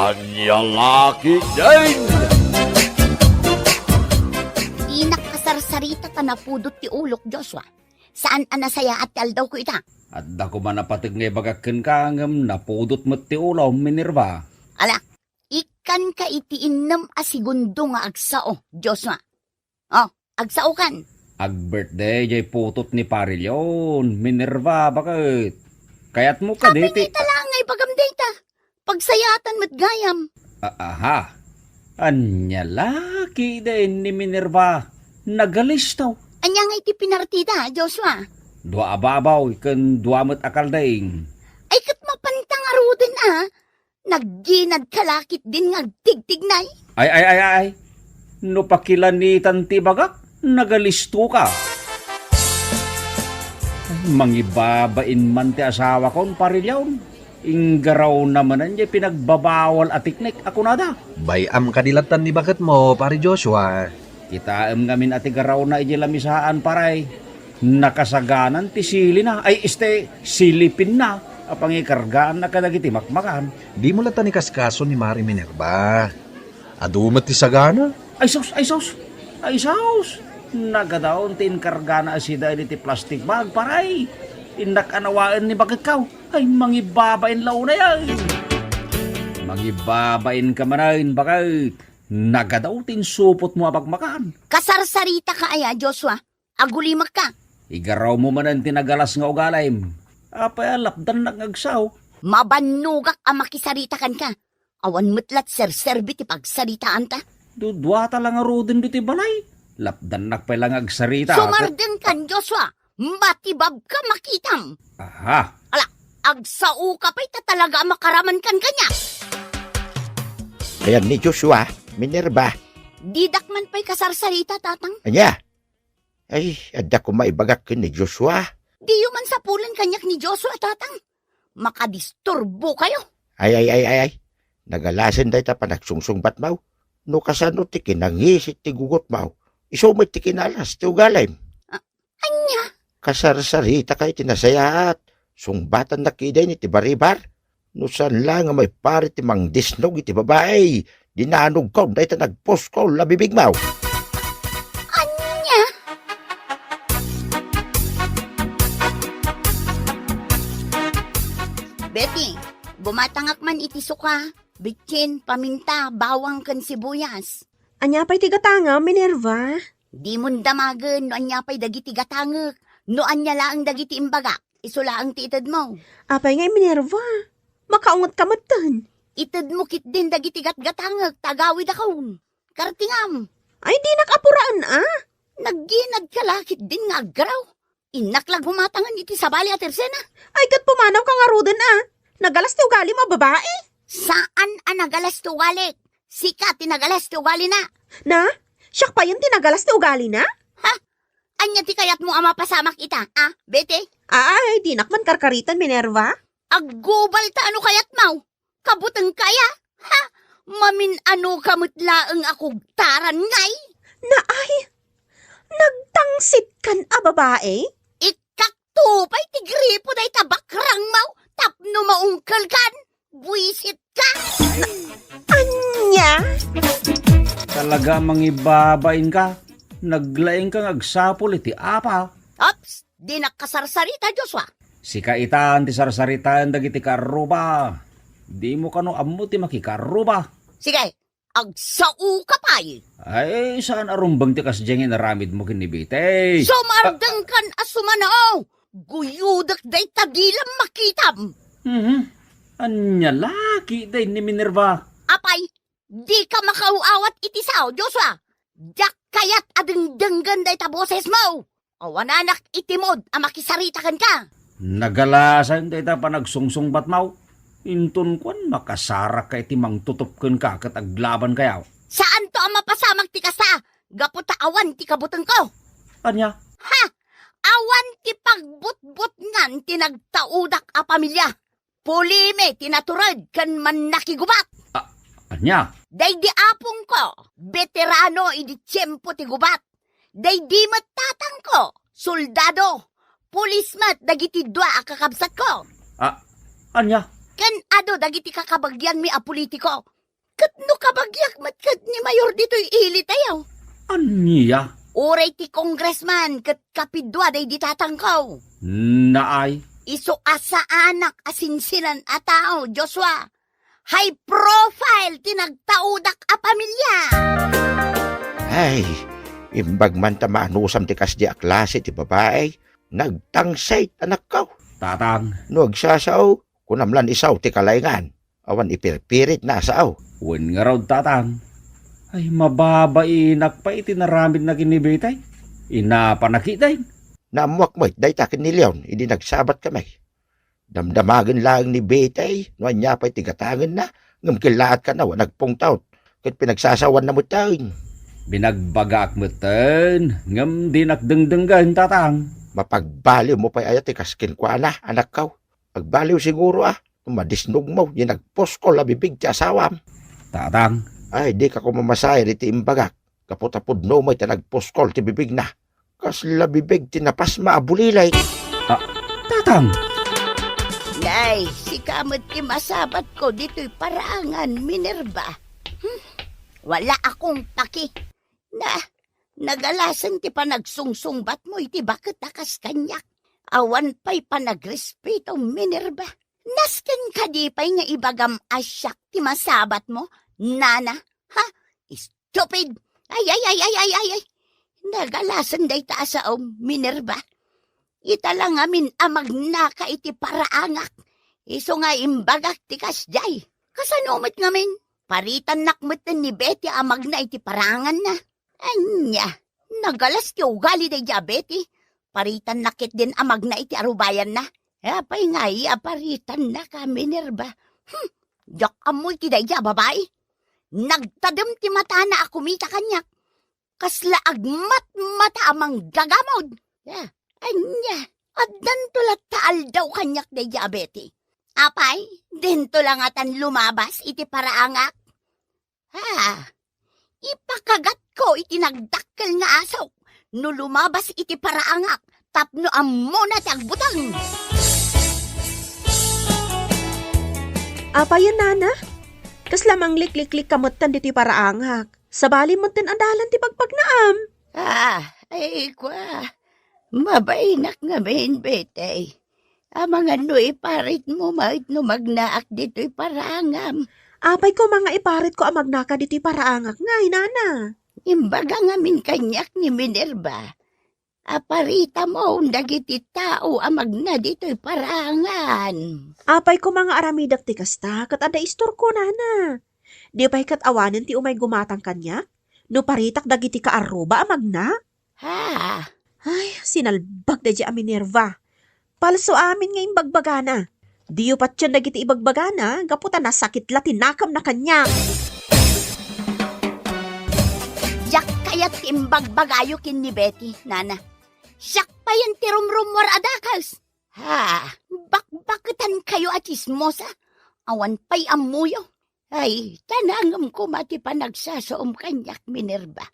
Anyalaki din! Di nakasarsarita ta na pudot ti ulok, Joshua. Saan anasaya at aldaw ko ita? At dako man napatig nga bagakin ka ngam napudot mo ti ulaw, Minerva. Ala, ikan ka iti inam a segundo nga agsao, Joshua. Oh, agsao kan. Ag-birthday jay putot ni Parilyon, Minerva, bakit? Kayat mo ka Sabi diti. ni talangay pagamday ta. Pagsayatan mo't gayam. Aha. Anya laki din ni Minerva. Nagalis daw. Anya nga iti pinartida, Joshua. Dua ababaw, ikan dua mo't akal daing. Ay kat mapantang aruden Nagginad kalakit din nga tigtignay. Ay. No pakilan ni Tanti Bagak, nagalisto ka. Mangibabain man ti asawa kon Parilyon. Inggaraw naman nandiya pinagbabawal at tiknik ako nada. Bayam kadilatan ni bakit mo, pare Joshua. Kitaam ngamin at igaraw na ijilamisaan paray. Nakasaganan ti sili na. Ay silipin na. Apang ikargaan na kadagiti makmakan. Di mo latan ni kaskaso ni Mari Minerva. Adumat ti sagana. Ay sos. Nagadaon ti inkarga na asida ti plastic bag paray. Inakanawaan ni bakit kaw. Ay mangibabain law na yan. Mangibabain ka manayin bakit. Nagadaw tin supot mo apagmakan. Kasarsarita ka aya, Joshua. Agulimak ka. Igaraw mo man ang tinagalas nga ugalaym. Apay alapdan na ngagsaw. Mabanugak ang makisarita kan ka. Awan mutlat serserbi ti pagsaritaan ta. Dudwa talang arudin diti balay. Lapdan nakpay lang agsarita. Sumarden kan, Joshua. Matibab ka makitam. Aha. Ala, agsao ka pa'y talaga makaraman kan kanya. Ayan ni Joshua, Minerva. Didakman pa'y kasarsarita, tatang. Anya? Ay, ada ko maibagak ni Joshua. Di man sa pulan kanyak ni Joshua, tatang. Makadisturbo kayo. Ay. Nagalasin day ta panagsungsungbat maw. No kasano ti kinangisit ti gugot maw. Iso may ti kinalas ti ugalim. Anya? Kasarsarita kay tinasayat. Sungbatan na kiday ni ti baribar. No saan lang nga may pari ti mang disnog iti babae. Dinanog ko, day ta nagpost ko, labibig maw. Anya? Betty, bumatangak man iti suka. Bitkin, paminta, bawang kan sibuyas. Anya pa'y tigatanga, Minerva. Di mon damagen no anya pa'y dagiti gatangek. No anya laang dagiti imbaga. Isula ang tiitad mo. Apay ngay, Minerva. Makaungot ka matan. Itad mo kit din dagiti gatgatangek. Tagawid akong. Kartingam. Ay, di nakapuraan, Nagginad kalakit din nga agraw. Inaklag humatangan iti sabali at tersena. Ay, kat pumanaw ka nga ruden, Nagalas ti ugali mo, babae. Saan ang nagalas tuwalik? Sika tinagalas tuwali na. Na? Siyak pa yun tinagalas ti ugali na? Ha? Anya ti kayat mo ama pasamak ita, Bete? Ay, di nakman karkaritan, Minerva. Aggubal ta ano kayat mau? Kabutang kaya? Ha? Mamin ano kamutlaang akong taran ngay? Na ay, nagtangsit kan babae? Ikaktupay ti gripo day tabakrang mau? Tapno maungkal kan? Buisit ka? Anya? Talaga mangibabain ka. Naglaing kang agsapol iti apa. Ops, di nakasarsarita, Joshua. Si kaitan ti sarsaritan dagiti karuba. Di mo kano ammo ti makikaruba. Sige, agsao ka pa'y. Ay, saan arumbang ti kasdyengin naramid mo kinibite? Sumardang kan asumanaw. Guyudak day tagilam makitam. Anya laki day ni Minerva. Apay, di ka makauawat iti sao, Joshua. Jak kayat adengdenggan day taboses mo. Awananak itimod ang makisaritakan ka. Nagalasan day ta panagsungsungbat mau. Intun kwan makasarak ka iti mang tutupken ka kat aglaban kayaw. Saan to ang mapasamag ti kasta? Gaputa awan ti kabutang ko. Anya? Ha? Awan ti pagbutbut ngan tinagtaudak a pamilya. Pulime tinaturad kan man nakigubat. Anya? Day di apong ko, veterano idi tiyempo ti gubat. Day di matatang ko, soldado, pulis mat dagiti dua kakabsat ko. Anya? Ken ado dagiti kakabagyan mi a politiko. Ket no kabagyak mat ket ni mayor dito'y ilit ayaw. Anya? Uray ti congressman ket kapidwa day ditatangkaw. Naay. Iso asa anak asinsinan a tao, Joshua. High profile tinagtaudak a pamilya. Ay, imbag man ta maanusam ti kasdi a klase ti babae, nagtangsay anak ka. Tatang, No agsasaw, kunamlan isaw ti kalayngan. Awan ipirpirit na saaw. wen nga raw tatang. Ay mababainak pa iti naramid na kinibitay. Inapanakitay. Namuak mo't day takin ni Leon, hindi nagsabat kamay. Damdamagan lang ni Betay, no anya pa'y tigatangan na, ngam kilaat ka na, nagpungtaw, kat pinagsasawan na mo taon. Binagbagak mo ten, ngam di nakdengdenggan tatang. Mapagbaliw mo pa'y ayat ikaskin ko na, anak kaw. Pagbaliw siguro madisnog mo, yung nagpost ko labibig ti asawam. Tatang, Ay, di ka ko mamasay riti imbagak. Kaputapod no mo iti nagpost ko ti bibig na. Kas labibig tinapas maabulilay. tatang. Nay, si kamot ti masabat ko dito'y paraangan, Minerva. Wala akong paki. Nagalasan ti panagsungsungbat mo iti bakit akas kanyak. Awan pa'y panagrespeto, Minerva. Nasken ka di pa'y nga ibagam asyak ti masabat mo, Nana. Ha? Stupid! Ay! Nagalasan day taasaom, Minerva. Ita lang amin amag naka iti paraangak. Iso nga imbagak ti kasjay. Kasanumat ngamin, paritan nakmutan ni Betty amag na iti parangan na. Anya, nagalas ti ugali day Betty. Paritan nakit din amag na iti arubayan na. Apay nga paritan na ka, Minerva. Yak amoy ti day babae. Nagtadam ti mata na akumita kanyak. Kasla agmat mata amang gagamod. Anya, at dantulat taal daw kanyak na diabete. Apay, dento lang atan lumabas iti paraangak. Ipakagat ko iti nagdakkel nga asaw. No lumabas iti paraangak, tapno ammo na tagbutang. Apa yun, Nana? Kas lamang liklik-lik kamutan dito'y paraangak. Sabali mo tin andalan ti pagpagnaam. Ay kwa. Mabainak nga main betay. Amang ano iparit mo mait no magnaak dito'y parangam. Apay ko mga iparit ko amag naka dito'y paraangak ngay, Nana. Imbaga nga min kanyak ni Minerva. Aparita mo dagiti tao amag na dito'y parangan. Apay ko mga aramidak ti kasta, kat ada istor ko, Nana. Di pa'y kat awanan ti umay gumatang kanya? No paritak dagiti ka aruba amag na? Ay, sinalbag da di a Minerva. Palso amin nga imbagbagana. Diyo pat yan dagiti ibagbagana, gaputan na sakit la tinakam na kanya. Jak kayat imbagbagayo kin ni Betty, Nana. Siyak pa yan ti rumrumwar adakas. Bakbakutan kayo at ismosa. Awan pa'y amuyo. Ay, tanangam ko mati pa nagsasoom kanyak, Minerva.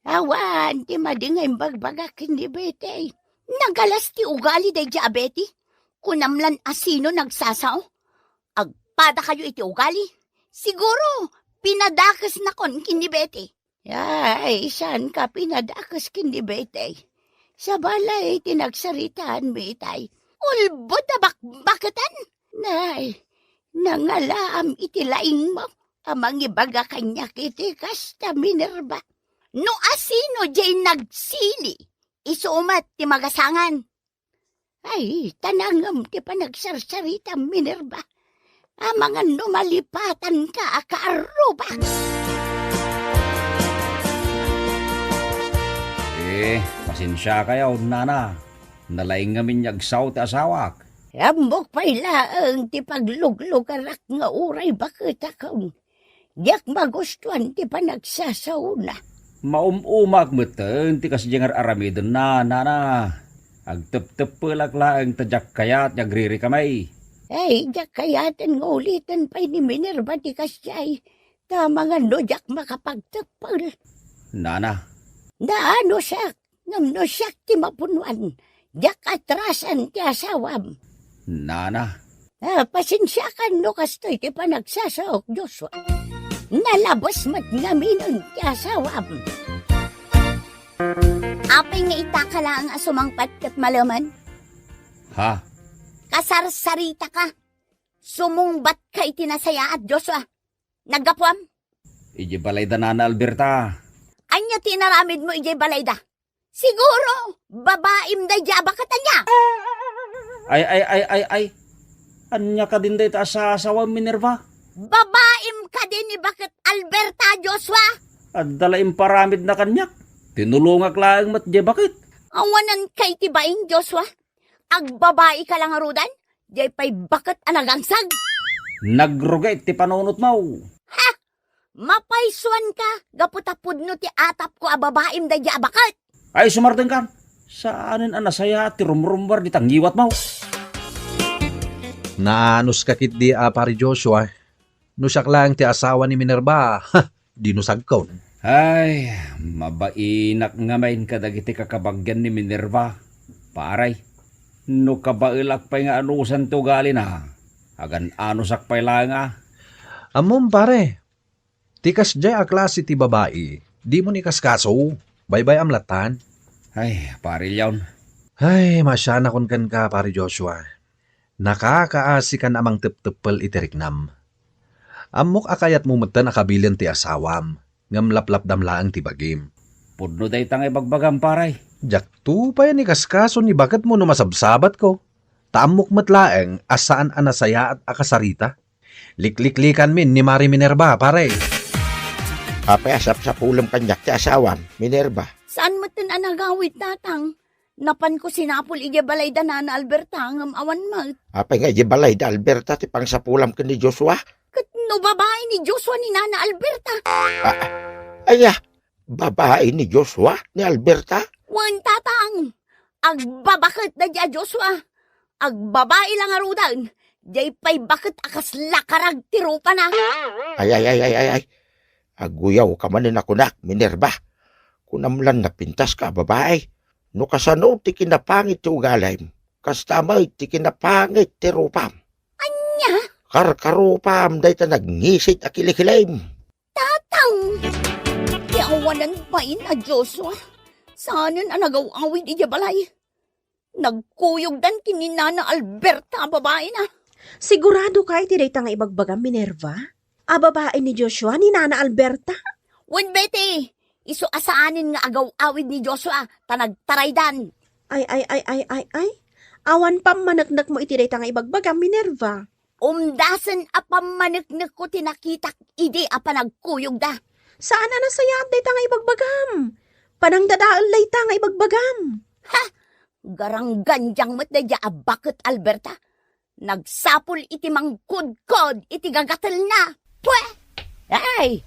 Awan, ti madingay bagbagakin ni Betty. Nagalas ti ugali day diabeti. Kunamlan asino nagsasao. Agpada kayo iti ugali. Siguro, pinadakas na kon kini Betty. Ay, saan ka pinadakas kini Betty? Sa balay, tinagsaritaan mi itay. Ulbot na bakbakatan. Nay, nangalaam iti laing mo. Amang ibaga kanya kiti kasta, Minerva. No asino jay nagsili, isumat ti magasangan. Ay, tanangam ti panagsarsarita, Minerva. Amangan numalipatan ka, akaaruba. Pasensya kayo, Nana. Nalaing ngamin yagsaw ti asawak. Ambok pa'y laang ti pagluglugarak nga uray bakit akaw. Diyak magustuhan ti panagsasauna. Maumak mo ten, ti kasjengar aramidon na, Nana. Agtep-tepelak laang tajak kayat yagriri kamay. Ay, diyak kayatan nga ulitan pa'y ni Minerva ti kasyay. Tama nga no diyak makapagtepel. Nana, Naano siyak, ngam no siyak ti mapunuan. Diyak atrasan ti asawam. Nana, Pasensya ka no kastoy ti panagsasaok, Joshua. Nalabas mat ngamin ang kasawam. Apay nga itaka lang ang sumangpat kat malaman. Ha? Kasarsarita ka. Sumungbat ka itinasaya at Joshua. Naggapuam. Iji balay da na Alberta. Anya tinaramid mo ijay balayda. Siguro, babaim da jaba ka tanya. Ay. Anya ka din dito sa asawa Minerva? Babaim ka din ni bakit Alberta, Joshua. At dalaim paramid na kanyak. Tinulungak lang mat di bakit? Awanan kay tibaing, Joshua. Agbabae ka lang arudan. Jay pa'y bakit anagangsag. Nagrugay ti panunot mo. Mapaisuan ka. Gaputapud no ti atap ko a babaim da jaba bakit. Ay sumartin kan. Saanin anasaya ti rumrumbar di tanggiwat mo. Naanos kakit di pari Joshua. Nusak lang ti asawa ni Minerva. Dinusag ko. Ay, mabainak nga main kadagiti kakabagyan ni Minerva. Paray, no kabailak pa nga anusan to gali na. Agan anusak pa lang Amom pare. Tikas jay a klase ti babae. Di mo ni kaskaso. Bye-bye amlatan. Ay, pare yawn. Ay, masya na kun kan ka pari Joshua. Nakakaasi ka namang tep-tepel itiriknam. Amok akayat mo matan akabilin ti asawam. Ngam laplap damlaang ti bagim. Pudno day tangay bagbagam paray. Jak tu pa yan ni kaskaso ni bakit mo no masabsabat ko. Taamok matlaeng asaan anasaya at akasarita. Likliklikan min ni Mari Minerva pare. Apay asap sa pulam kanyak ti asawam, Minerva. Saan mo tin anagawit tatang? Napan ko sinapol ija balayda na Alberta ngam awan mag. Apay nga iji balay da Alberta ti pang sa pulam ka ni Joshua. Kat no babae ni Joshua ni Nana Alberta. Aya, babae ni Joshua ni Alberta. Wan tatang. Agbabakit na dya Joshua. Agbabae lang arudan. Jay pa'y bakit akas lakarag tirupa na. Ay. Aguyaw ka manin ako na, Minerva. Kunamlan na pintas ka, babae. No kasano ti kinapangit ti ugalaym. Kastamay ti kinapangit ti rupam. Anya? Karkarupam day ta nagngisit a kilikilaym. Tatang. Yawanan pa na Joshua. Saanan anagaw-awid ija balay. Nagkuyog dan kini Nana Alberta babae na. Sigurado ka iti dayta nga ibagbagam Minerva? A babae ni Joshua ni Nana Alberta? Wen bete. Isu asaanin nga agaw-awid ni Joshua. Tanagtaraydan. Ay. Awan pa managnak mo iti dayta nga ibagbagam Minerva. Umdasan apamaniknik ko tinakitak idi apa nagkuyog da. Saan na nasayat dayta nga ibagbagam? Panang dadaal layta nga ibagbagam. Garang ganjang mat da bakit Alberta. Nagsapol iti mangkudkod iti gagatal na. Pwe! Ay!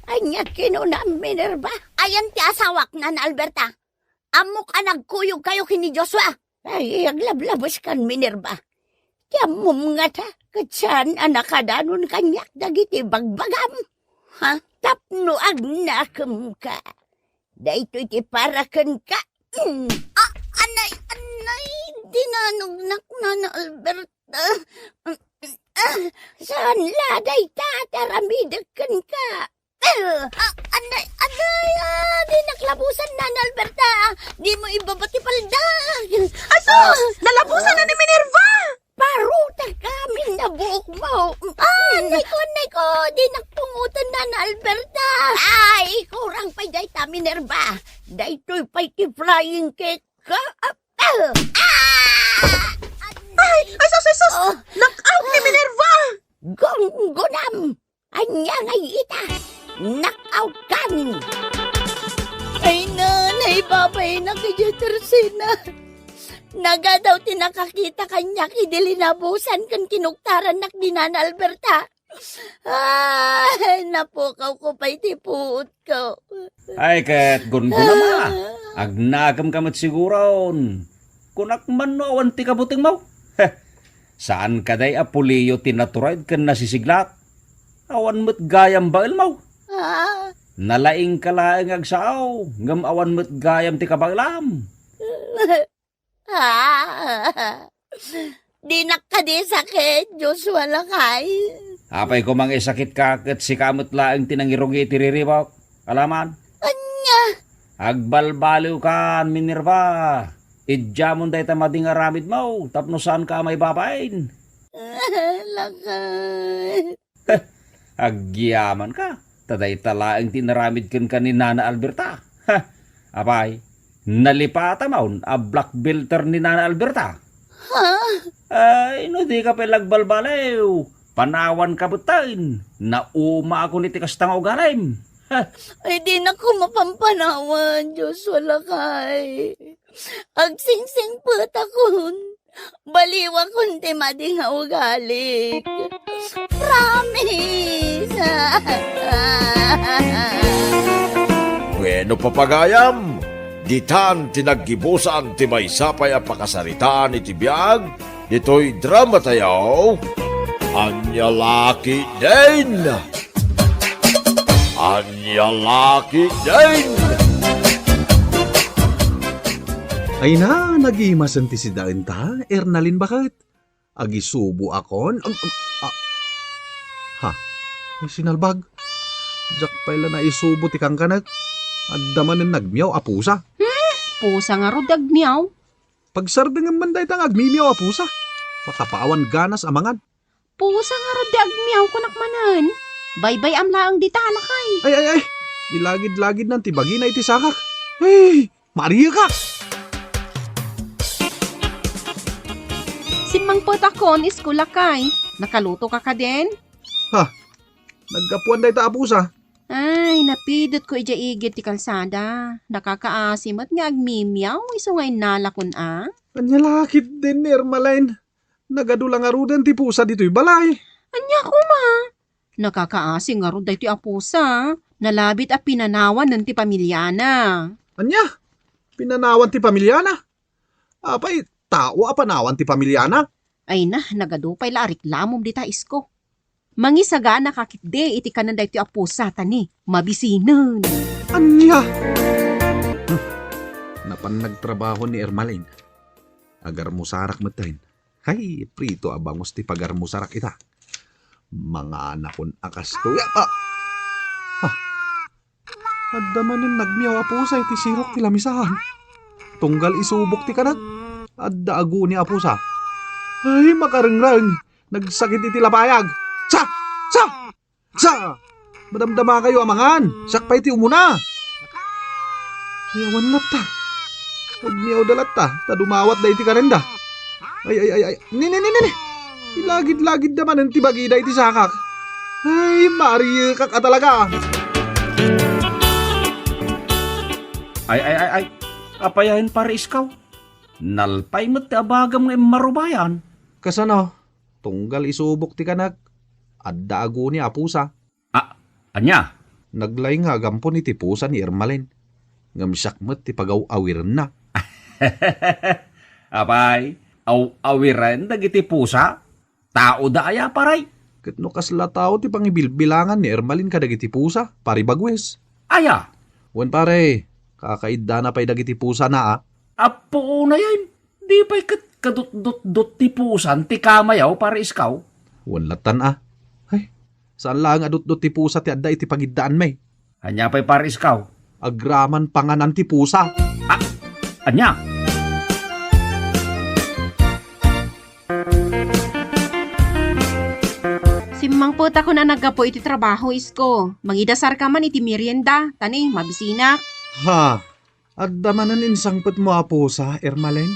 Anya kinuna Minerva. Ayan ti asawak na Alberta. Amok nagkuyog kayo kini Joshua. Ay, aglablabos kan Minerva. Kamum nga ta. Katsan anakadanon kanyak dagiti bagbagam. Tapno agnakam ka. Dahito iti parakan ka. Anay, dinanugnak na Alberta. Saan laday tataramidakan ka. Anay, di naklabusan na Alberta. Di mo ibabati paldag. Aso! Nalabusan na ni Minerva! Paruta kami na buhok mo. Anay ko, di nakpungutan na Alberta. Ay, kurang pa'y day ta Minerva. Daytoy pa'y ti flying cake ka. Ay, sus! Knock-out ni Minerva! Gunam! Anya ngay ita! Knock-out kan! Ay nanay, babay na kaya Tersina. Naga daw tinakakita kanya idilinabusan kan kinuktaran nak di Nana Alberta. Ay, napukaw ko pa'y tipuot ko. Ay, kat gungo na agnagam kamat siguron. Kunak man no awan ti kabuting mo. Saan kaday apuliyo tinaturaid kan nasisiglat? Awan mo't gayam bail mo. Nalaing kalaing agsaaw. Ngam awan mo't gayam ti kabailam. Di nakadi sakit, Joshua lakay. Apay ko mang isakit ka ket si kamot laeng tinangirugi tiriribak. Alaman? Anya? Agbalbaliw ka, Minerva. Idjamon day ta mading aramid mo. Tapno saan ka may babain? Lakay. Agyaman ka. Taday talaeng tinaramid kan ni Nana Alberta. Ha, apay, nalipata maun a black belter ni Nana Alberta. Ha? Ay, no di ka pelagbalbalew. Panawan ka butain. Nauma ako ni tikas tang ugalim. Ha, Ay, di na ko mapampanawan, Joshua lakay. Agsingsing puta kun. Baliwa kun ti mading ugali. Promise. Bueno papagayam, ditan tinaggibusan ti may sapay a pakasaritaan iti biyag, dito'y drama tayo, Anya Laki din! Anya Laki din! Ay na, nagimasan ti si Dain ta, Ernalin bakit? Agisubo akon? Ha? Ay sinalbag. Jack pala na isubo ti kang kanag. Addaman ng nagmiyaw apusa. Pusa nga rod agmiyaw. Pagsardingan man dahi tang agmimiyaw apusa. Makapawan ganas amangan. Pusa nga rod agmiyaw kunak manan. Baybay amlaang di talakay. Ay. Ilagid-lagid ng tibagi na iti sakak. Hey, Maria ka! Simang potakon iskulakay. Nakaluto ka ka din? Nagkapuan dahi ta apusa. Ay, napidot ko igit ti kalsada. Nakakaasim at nga agmimiyaw. Iso ngay nalakon ah. Anya lakit din ni Ermaline. Nagadulang arudan ti pusa dito'y balay. Anya ko ma. Nakakaasing nga ron ti apusa. Nalabit at pinanawan ng ti pamilyana. Anya? Pinanawan ti pamilyana? Apay, tao apanawan ti pamilyana? Ay na, nagadupay la reklamom di ta isko. Mangisaga nakakitde iti kanan ti apusa tani. Mabisinan. Anya? Napan nagtrabaho ni Ermaline. Agar mo sarak matahin. Hay, prito abangos ti pagar mo sarak ita. Mga anakon akas to. Addaman yung nagmiyaw apusa iti sirok ti lamisahan. Tunggal isubok ti kanag. Adda agu ni apusa. Ay, makarengrang. Nagsakit iti lapayag. Sa! Madamdama kayo amangan. Sakpay ti umuna. Yawan lat ta. Nagmiyaw dalat ta. Tadumawat da iti karenda. Ay. Nini. Ilagid-lagid naman ang tibagida iti sakak. Ay, Maria kak talaga. ay. Apayahin para iskaw. Nalpay mo't ti abagam nga marubayan. Kasano? Tunggal isubok ti kanag. Adda agu ni apusa. Anya? Naglay nga gampon iti pusa ni Ermaline. Ngamsakmet ti pagaw-awir na. Apay, awiran dagiti pusa. Tao da aya paray. Katno kasla tao ti pangibilbilangan ni Ermaline kadagiti pusa. Pari bagwes. Aya, Wen pare, kakaidda na pa'y dagiti pusa na apo na yan. Di pa'y kadut-dut tipusan ti kamayaw para iskaw. Wen latan Ay, saan lang adut-dut ti pusa ti adda iti pagiddaan may. Anya pa'y para iskaw. Agraman panganan ti pusa. Anya? Simang po ko na nagapo iti trabaho isko. Mangidasar ka man iti merienda. Tani, mabisinak. Ha, adda manan insangpet mo pusa, Ermaline.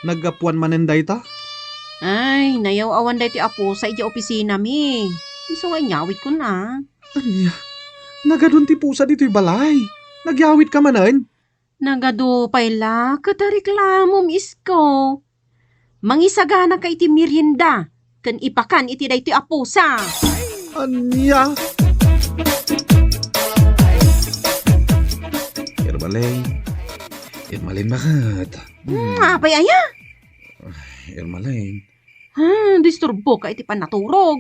Naggapuan manen dayta. Ay, nayaw-awan dahi ti apo sa iti opisina mi. Iso nga nyawit ko na. Anya, nagadun ti pusa dito'y balay. Nagyawit ka manan. Nagadupay la, katareklamom isko. Mangisagana ka iti merienda. Kan ipakan iti dahi ti apusa. Anya? Ermaline bakit? Apay aya? Ermaline, Disturbo ka iti panaturog.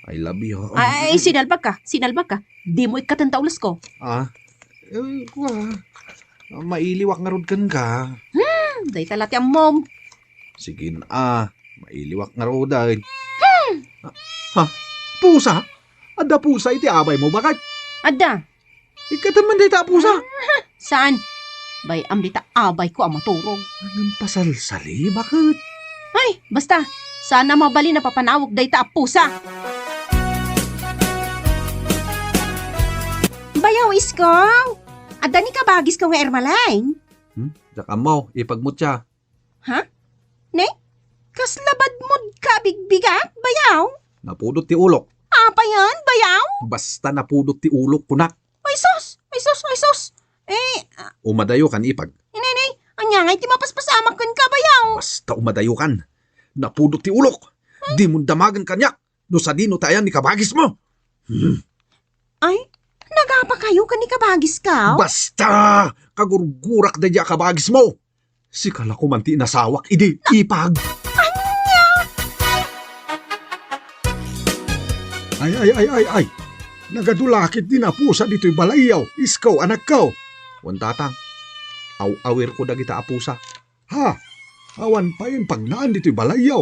I love you. Ay, sinalbag ka. Di mo ikatantaulas ko. Mailiwak nga rod kan ka. Dahi talati ang mom. Sige Mailiwak nga ro dahil. Ha? Pusa? Ada pusa iti abay mo bakit? Ada, Ikataman day ta pusa. saan? Bay, amdita abay ko ang maturog. Anong pasalsali? Bakit? Ay, basta, sana mabali na papanawag day ta pusa. Bayaw iskaw! Ada ni kabagis ka nga Ermaline? Daka mo, ipagmutya. Kaslabad mo'd ka bigbigat, bayaw? Napudot ti ulok. Apa yan, bayaw? Basta napudot ti ulok kunak. Ay sus! Ay sus! Ay sus! Umadayo kan ipag. Inay, anya nga iti mapaspasamak kan ka, bayaw? Basta umadayo kan. Napudot ti ulok. Di mo damagan kanya. No sa dino tayan ni kabagis mo. Ay, nagapa kayo ka ni kabagis ka? Basta! Kagurgurak da diya kabagis mo. Si kala ko man ti nasawak. Idi, ipag. Ay. Nagadulakit din na pusa dito'y balayaw. Iskaw, anak ko. Wantatang, awir ko dagita apusa. Ha? Awan pa yung pagnaan dito'y balayaw.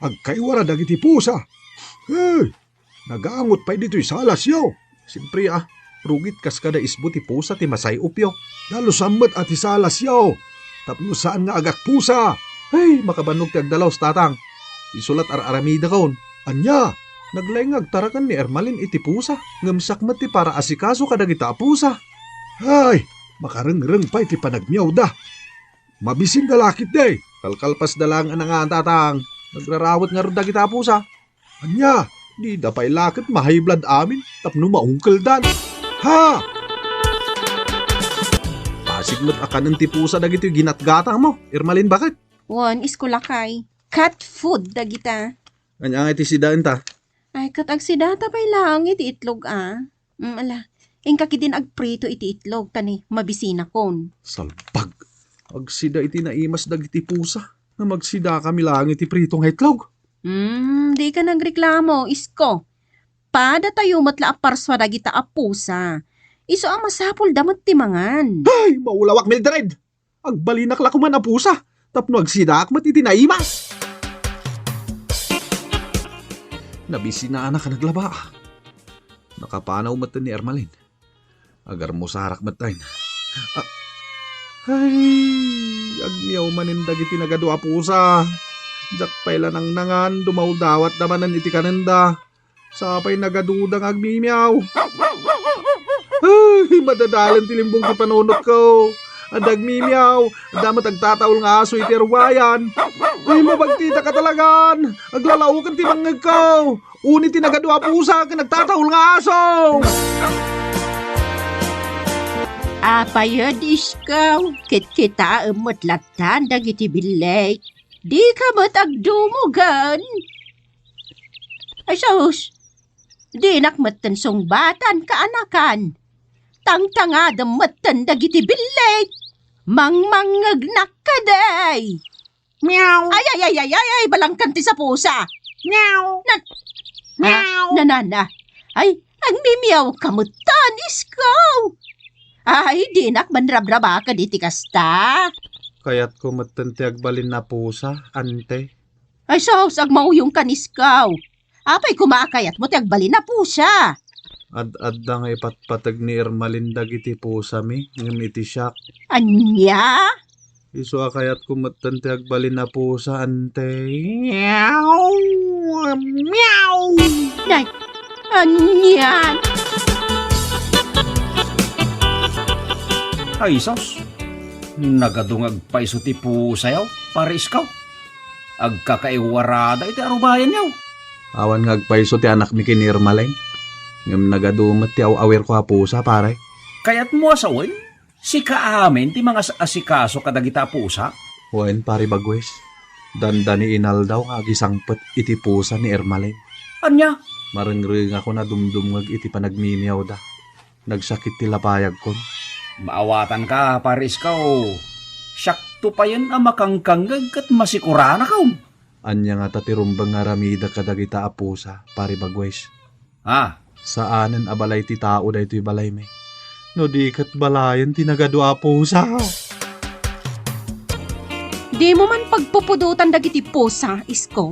Agkaiwara dagiti pusa. Hey, nagaangot pa dito'y salas yaw. Siyempre rugit kas kada isbo ti pusa ti masay upyo. Dalo samot at ti salas yaw. Tapno saan nga agak pusa. Hey, makabanog ti agdalaw tatang. Isulat aramida kaon. Anya? Naglaingag tarakan ni Ermalin iti pusa. Ngamsak ti para asikaso kadagita pusa. Ay, makarengreng pa iti panagmiyaw da. Mabising galakit day. Kalkalpas dalang anang tatang. Nagrarawat nga rin dagita pusa. Anya, di dapay lakit mahayblad amin. Tapno maungkal dan. Ha! Pasigmat akan ti pusa dagito ginatgata mo. Ermalin bakit? Wan, iskulakay. Cat food dagita. Anya nga iti sidaan ta. Ay, katag si data pa'y lang iti itlog ala, ingka kitin agprito iti itlog tani, mabisina kon. Salpag. Agsida iti naimas dagiti pusa. Na magsida kami lang iti pritong itlog. Di ka nagreklamo, isko. Pada tayo matla aparswa dagita apusa. Iso ang masapol damat timangan. Ay, maulawak Mildred. Agbalinak la kuman na pusa. Tapno agsida akmat iti naimas. Nabisi na anak ka naglaba. Nakapanaw matan ni Ermalin. Agar mo sa harak matayin. Ay, agmiyaw manindag iti nagadua pusa. Jak pala nang nangan, dumawdawat damanan iti kanenda. Sapay nagadudang agmimiyaw. Ay, madadalan tilimbong ti panunot ko. Adag mimiyaw, damat agtataol nga aso iti arwayan. Ay, mabagtita ka talagan. Aglalaukan ti mangag ko. Unit ti nagadua pusa ka nagtataol nga aso. Apayod iskaw, kit-kita amatlatan dagiti bilay. Di ka matagdumugan. Ay sus, di nakmatan sungbatan kaanakan. Tangtanga damatan dagiti bilay. Mangmangagnak ka day. Meow. Ay, balangkan ti sa pusa. Meow. Meow. Nanana. Ay, agmimiyaw kamutan iskaw. Ay, di nak manrabraba ka di ti kasta. Kaya't kumatanti agbalin na pusa, ante. Ay, sos, agmauyong kaniskaw. Apay kumakayat mo ti agbalin na pusa. Ad-adda nga ipatpatag ni Ermalin dagiti pusa mi, ngam iti siyak. Anya? Iso kayat kumatanti agbalin na pusa, ante. Meow! Meow! Nay, anya? Ay, sos. Nagadungag pa iso ti pusayaw, para iskaw. Agkakaiwarada iti arubayan yaw. Awan nga agpaiso ti anak mi kini Ermalin. Ngam nagadumat ti awir ko ha pusa, pare. Kaya't mo asawin, si kaamin ti mga asikaso kadagita pusa. Wen, pare bagwes. Dandani inal daw nga agisangpet iti pusa ni Ermalin. Anya? Marengring ako na dumdumag iti panagmimiyaw da. Nagsakit ti lapayag kon. Maawatan ka, paris ka o. Syakto pa yan ang makangkangag kat masikurana ka. Anya nga tatirumbang nga ramida kadagita a pusa, pare bagwes. Ah, Saanen abalay ti tao da ito'y balay me. No di kat balayan tinagado a pusa. Di mo man pagpupudutan dagiti pusa, isko.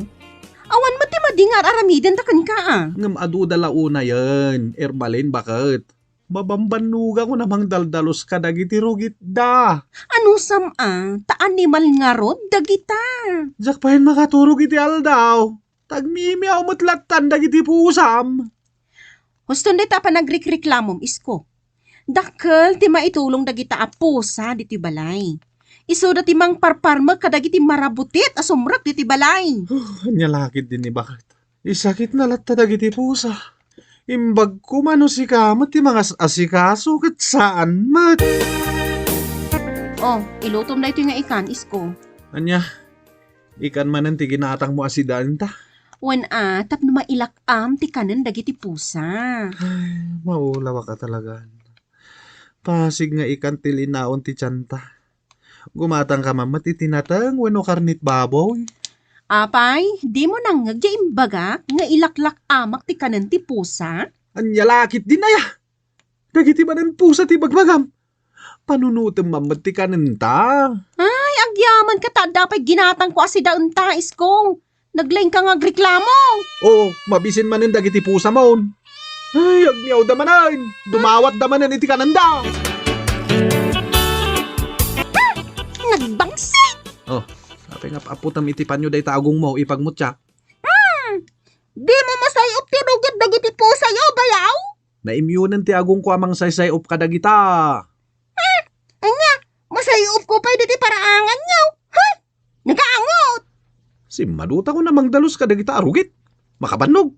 Awan mo ti madingar aramiden takan ka ah. Ngam adu dalauna yan. Erbalin bakit? Mabambanuga ko namang daldalos ka dagiti rugit da. Ano sam ta animal nga rod dagita. Jak pahin makaturog iti aldaw. Tagmimiaw motlatan dagiti pusam. Huston di ta pa nagrikreklamom, isko. Dakkel ti maitulong dagita a pusa diti balay. Iso dati mang parparmag kadagiti marabutit asumrak diti balay. Nyalakit din ni bakit. Isakit na latta dagiti pusa. Imbag ko mano si kamot ti mga asikaso kat saan mat. Oh, ilutom na ito nga ikan, isko. Anya, ikan manan ti ginatang mo asidan ta. Wan tap na mailakam ti kanan dagiti pusa. Maulawa ka talaga. Pasig nga ikan ti linaon ti tiyanta. Gumatang ka mamat itinatang wano karnit baboy. Apay, di mo nangag di imbaga nga ilaklak amak ti kanan ti pusa? Anyalakit din aya. Dagiti manan pusa ti bagbagam. Panunutem mamat ti kanan ta. Ay, agyaman ka ta, dapat ginatang ko asi daun ta, isko. Naglaing ka nga reklamo. Oo, mabisin manin dagiti pusa maun. Ay, agniaw damanan. Dumawat damanan iti kanan da. Nagbangsit! Oh, sabi nga aputam iti panyo day tagong mo ipagmutya. Di mo masayop ti rugit dagiti pusa yo, bayaw? Naimyunan ti agong ko amang saysay up kadagita. Masayop ko pa diti paraangan nyo. Ha? Nagaangot! Si maduta ko namang dalos kadagita arugit. Makabanog.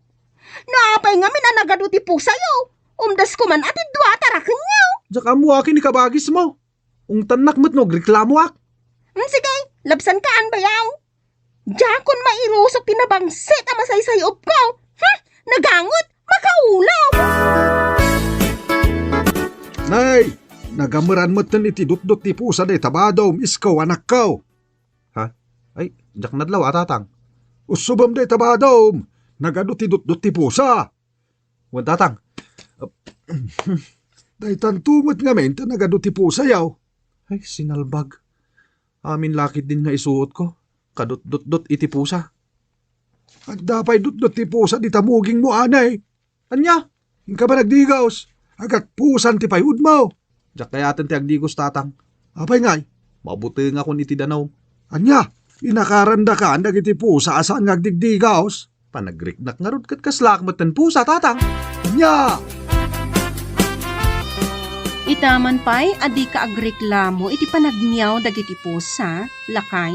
Naapay nga minanagado ti pusa yo. Umdas ko man ati dua tarakan nyo. Diyak mo akin ikabagis mo. Ung tanak mo't reklamo ak. Sige, labsan kaan bayaw. Jakon mairusok tinabangsit ang masaysayop ko. Nagangot, makaulaw. Nay, nagamuran mo't tan iti dut-dut ti pusa day tabadom iskaw anak ko. Ha? Ay, diyak nadlaw atatang. Usubam day tabadom. Nagado ti dut-dut ti pusa. Wan tatang. Day tantumot nga men ta nagado ti pusa yaw. Ay, sinalbag. Amin lakit din nga isuot ko. Kadut-dut-dut iti pusa. At dapay dut-dut ti pusa di tamuging mo anay. Anya, ka ba nagdigaws? Agat pusan ti payud mo. Diyak kayaten ti agdigos tatang. Apay ngay, mabuti nga kun iti danaw. Anya, inakaranda ka andag iti pusa asaan nga agdigdigaws. Panagriknak nga rod kat kaslakmat ten pusa tatang. Anya! Itaman pa'y adi ka agreklamo iti panagmiyaw dagiti pusa, lakay.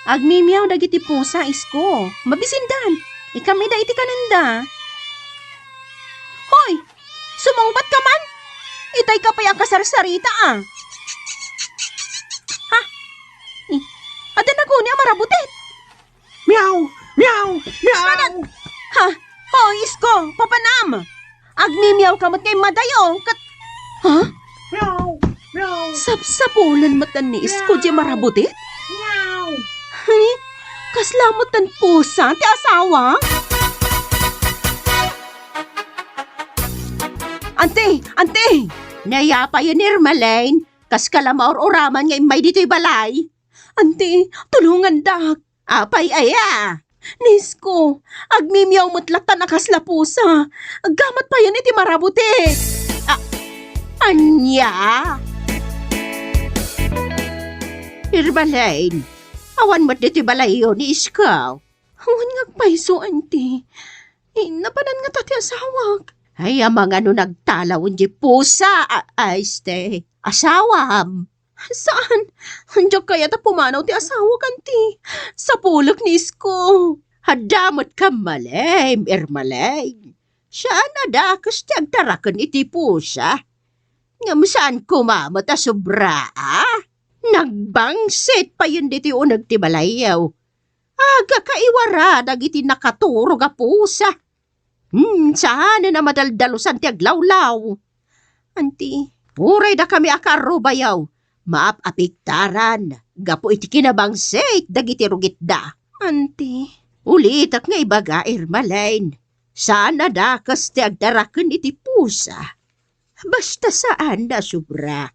Agmimiyaw dagiti pusa, isko. Mabisindan, ikamida iti kananda. Hoy, sumungbat ka man. Itay ka pa'y ang kasarsarita ah. Ha? Ada na ko niya marabutit. Meow! Meow! Meow! Ha? Hoy, isko, papanam. Agmimiyaw ka mat kay madayo. Ha? Meow! Meow! Sapsapulan matan ni isko di marabutit? Meow! Ay, kaslamot tan pusa ti asawa? Ante! Nayapa yun Irmalain. Kas kalamaor oraman nga imay dito'y balay. Ante, tulungan dak. Apay aya. Nisko, agmimiyaw mutlatan akas la pusa. Agamat pa yan iti marabuti. Anya? Irmalain, awan mo't diti balayo ni iskaw. Awan ngagpaiso, ante. Napanan nga tati asawag. Ay, amang ano nagtalaw di pusa. Ay, stay. Asawam. Saan? Andiyak kaya ta pumanaw ti asawa kanti. Sa pulok ni isko. Hadamot ka malay, Irmalay. Saan adakas ti agtarakan iti pusa? Ngam saan kumamot a sobra, Nagbangsit pa yun diti unag ti balayaw. Aga kaiwara dagiti nakaturog a pusa. Saan na madaldalusan ti aglawlaw? Anti, puray da kami akaro bayaw. Maap-apiktaran. Gapo iti kinabangsit dagiti rugit da. Anti, ulitak nga ibaga Irmalain. Saan na dakas ti agdaraken iti pusa? Basta saan na sobra.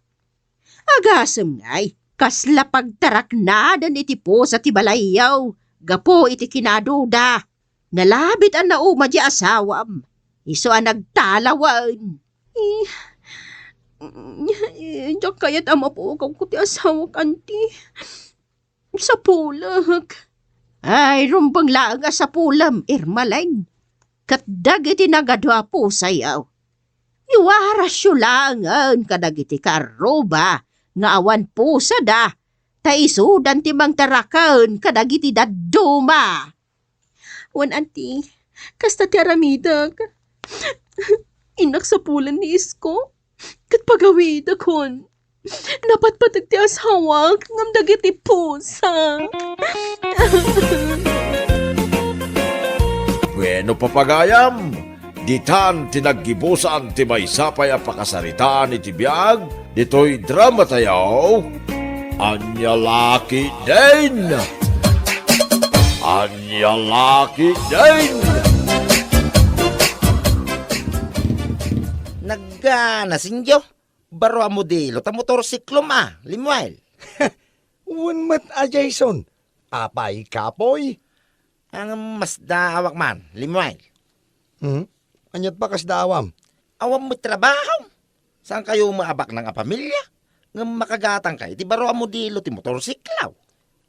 Agasam ngay, Kasla pagtaraknadan iti po sa tibalayaw. Gapo iti kinaduda. Nalabit ang nauma di asawam. Iso ang nagtalawan. Diyak kaya't ama po ko ti asawa kanti. Sa pulag. Ay, rumbang laang sa pulam, irmaling. Katdag iti nagadwa po sayaw. Iwaras yu langan kadag iti karoba. Nga awan po sa da. Taisudan ti mang tarakan kadag iti daduma. Wan anti, kasta ti aramidag. Inak sa pulan ni Isko. Kat pagawid akon. Napat patag ti asawak ngam dagiti pusa. Bueno papagayam, ditan tinaggibusan ti may sapay a pakasaritaan iti biyag, dito'y drama tayaw, Anya Laki din! Anya Laki din! Nagana sinjo. Baro a modelo ta motorsiklo ma, Limuel. Unmat a Jason. Apay kapoy. Ang Mazda awak man, Limuel. Anyat pa kas dawam. Awam mo trabaho. Saan kayo maabak ng pamilya? Nga makagatang kayo, ti baro a modelo ti motorsiklaw.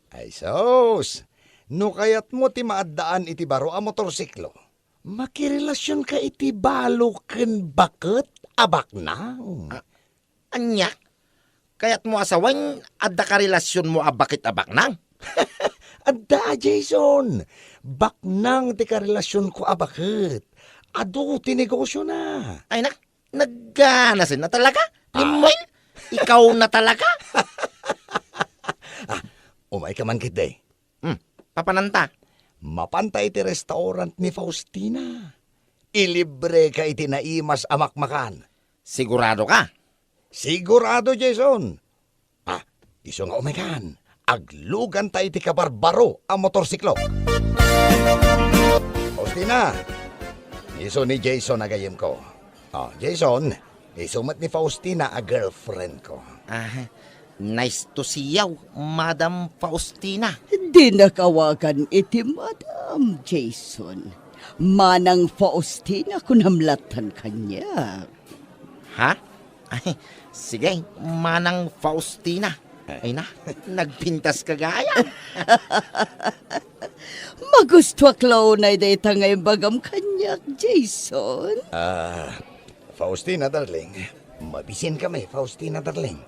Ay sos. No kayat mo ti maadaan iti baro a motorsiklo. Makirelasyon ka iti balo ken bakit abak na. Anya? Kaya't mo asawan, adda ka relasyon mo abakit-abak nang. Adda Jason. Baknang ti karelasyon ko abakit. Ado ti negosyo na. Ay nagganasin na talaga? Limuel, ikaw na talaga? Umay ka man kitday. Papananta. Mapantay ti restaurant ni Faustina. Ilibre ka iti naimas amakmakan. Sigurado ka? Sigurado, Jason. Iso nga umekan. Aglugan tayo ti kabarbaro ang motorsiklo. Faustina, iso ni Jason agayim ko. Jason, isumat ni Faustina a girlfriend ko. Nice to see you, Madam Faustina. Di nakawagan iti Madam Jason. Manang Faustina kung hamlatan kanya. Ha? Ay, sige, Manang Faustina. Ay na, nagpintas ka gaya. Magustuaklaw na data ngayon bagam kanyak, Jason. Faustina, darling. Mabisin kami, Faustina, darling.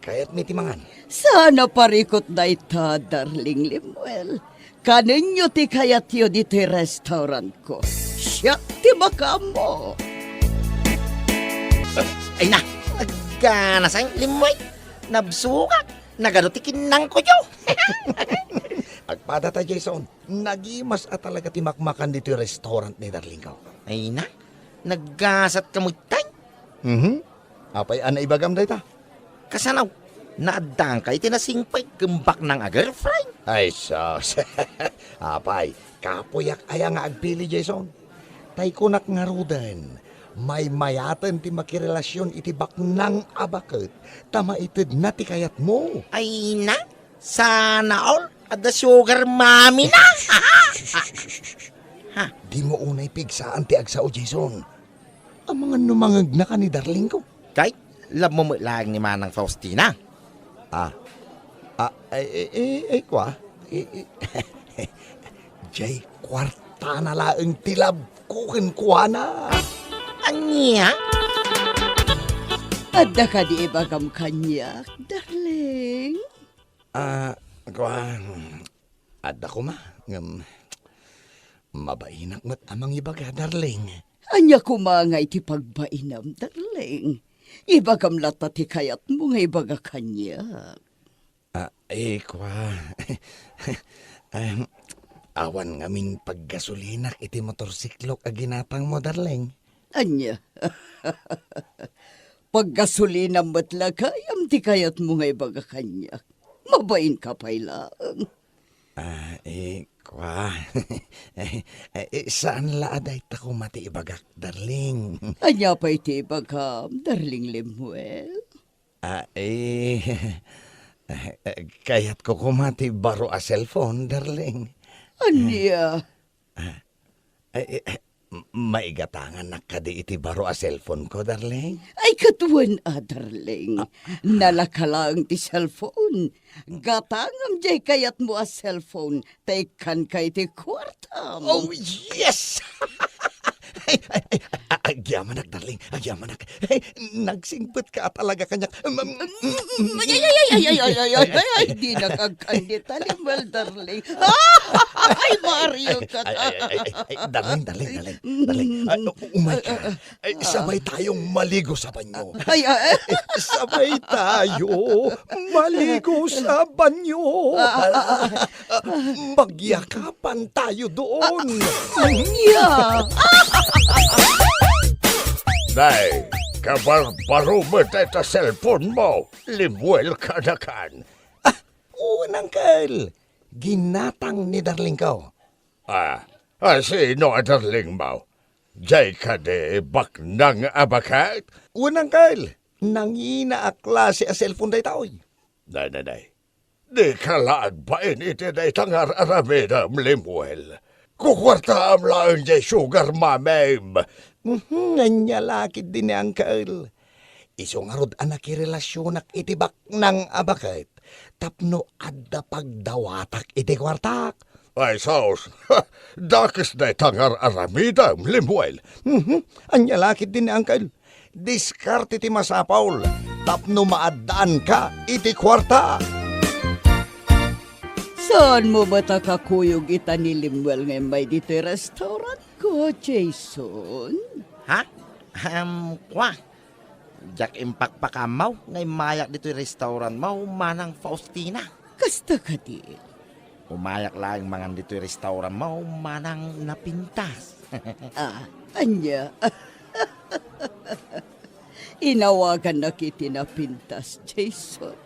Kaya't may timangan. Sana parikot na ita, darling Limuel. Kaninyo ti kayatyo dito restaurant ko. Siya ti makamo. Ay na, nagganasang limoy. Nabsuka. Nagarutikin ng kuyo. Agpada ta, Jason. Nagimas at talaga timakmakan dito yung restaurant ni darling ko. Ay na, naggasat kamutay. Apay ana ibagam day ta. Kasanaw, naadang kay tinasingpay gembak ng girlfriend. Ay, sos. Apay, kapoyak aya nga agpili, Jason. Tay kunak nga rudan. May mayatan ti makirelasyon iti baknang abakot. Tama itid na ti kayat mo. Ay na, sana all. At the sugar mommy na. Di mo unay pigsaan ti agsao, Jason. Ang mga numangag na ka ni darling ko. Kay, love mo lang ni Manang Faustina. Kwa. Jay, kwarta na laeng tilab ko kuha na. Anya? Adda ka di bagam kanyak, darling. Kwa. Adda ko ma. Mabainak mo't amang ibaga, darling. Anya kumangay ti pagbainam, darling. Ibagam lata ti kayat mo nga ibaga kanyak. Kwa. Awan ngamin paggasolinak iti motorsiklok a ginatang mo, darling. Anya? Paggasolina mo't lagayam ti kayat mo nga ibaga kanyak. Mabain ka pa ilang. Kwa. Saan laaday tako mati ibagak, darling? Anya pa iti ibagam, darling Limuel. Kaya't ko kumati baro a cellphone, darling. Anya, Maigatangan na kadi iti baro a cellphone ko, darling. ay katuwan darling. Nalakalang ti cellphone. Gatangam jay kayat mo a cellphone. Taikan kay ti kwartam. Oh, yes! Agyamanak, darling. Agyamanak. Nagsingpot ka talaga kanyak. Ay, di nakagkandita limbal, darling. Ay, Mario ka. Darling. Umay ka. Sabay tayong maligo sa banyo. Ay, Sabay tayo maligo sa banyo. Magyakapan tayo doon. anya. Nay, kabarbaro mo tayo cellphone mo. Limuel ka na kan. Unang kal. Ginatang ni darling ko. Sino ang darling mo? Jay ka de baknang abakat? Unang kal. Nangina a klase a cellphone day taoy. Nay. Di ka laag ba iti day tangar aramedam Limuel? Kukwarta am laang jay sugar mamem. Nanyalakid din ni Uncle. Isungarod anak relasyonak itibak ng abakit. Tapno adda pagdawatak iti kwartak. Ay saos, dakis day tangar aramedam Limuel. Anyalakid din ni Uncle. Diskarte ti masapaul. Tapno maadaan ka iti kwarta. Saan mo ba kakuyog ita ni Limuel ngayon may dito restaurant ko, Jason? Ha? Kwa? Jak impakpakamaw ngay mayak dito restaurant mo manang Faustina. Kasta ka di. Umayak lang mangan dito restaurant mo manang napintas. Anya. Inawagan na kiti na pintas, Jason.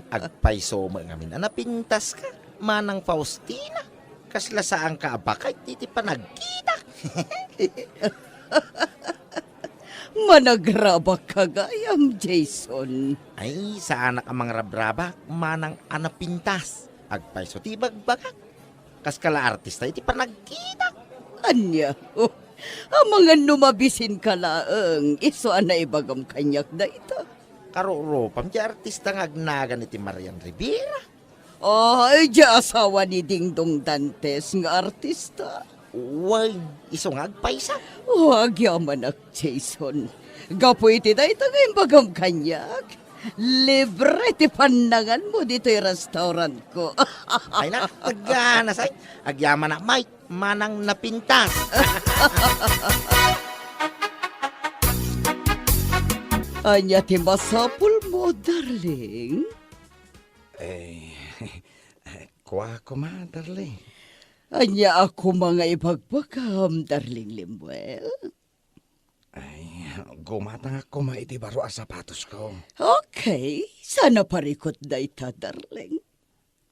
Agpaiso mo ngamin napintas ka manang Faustina. Kasla saan ka abakay titi pa nagkita. Managraba kagayam, Jason. Ay, saan ka mga rabraba manang anapintas. Agpaiso ti bagbagak. Kas kala artista iti pa nagkita. Anya. Ang mga numabisin ka laang, iso na ibagam kanyak na ito. Karuropam ti artista nga agnagan iti Marian Rivera. Ay, di asawa ni Ding Dong Dantes nga artista. Uy, iso nga agpaisa. Huwag yaman ak, Jason. Gapoy iti na ito ngayon bagam kanyak. Libre ti pandangan mo dito yung restaurant ko. Ay na, agana say. Agyaman na, Mike, manang napintas. Anya ti masapul mo, darling. Kwa ko ma, darling. Anya ako mga ibagbagam, darling Limuel. Gumatang ako maiti baro a sapatos ko. Okay, sana parikot na ita, darling.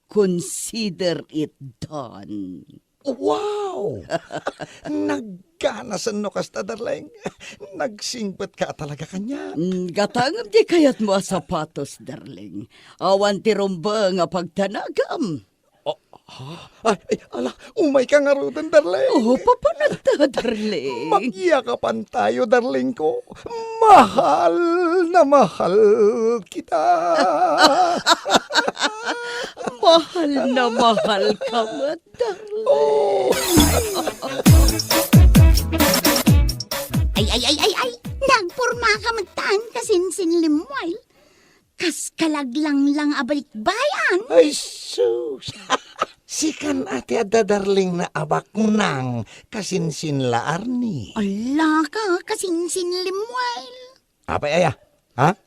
Consider it done. Wow! Nagkanasan no kasta, darling. Nagsingpot ka talaga kanya. Gatangam di kayat mo sapatos, darling. Awan ti rumba nga pagtanagam. Ala, umay ka nga rutan, darling. Oh, papanagta, darling. Magyakapan tayo, darling ko. Mahal na mahal kita. Mahal na mahal ka, darling. Ay. Nagpurma ka magtaan kasinsin Limuel. Kas kalaglang lang abalik bayan. Ay, sus. Sikan ati ada, darling, na abak nang kasinsin la Arni. Ala ka kasinsin Limuel. Apa ya? Ha?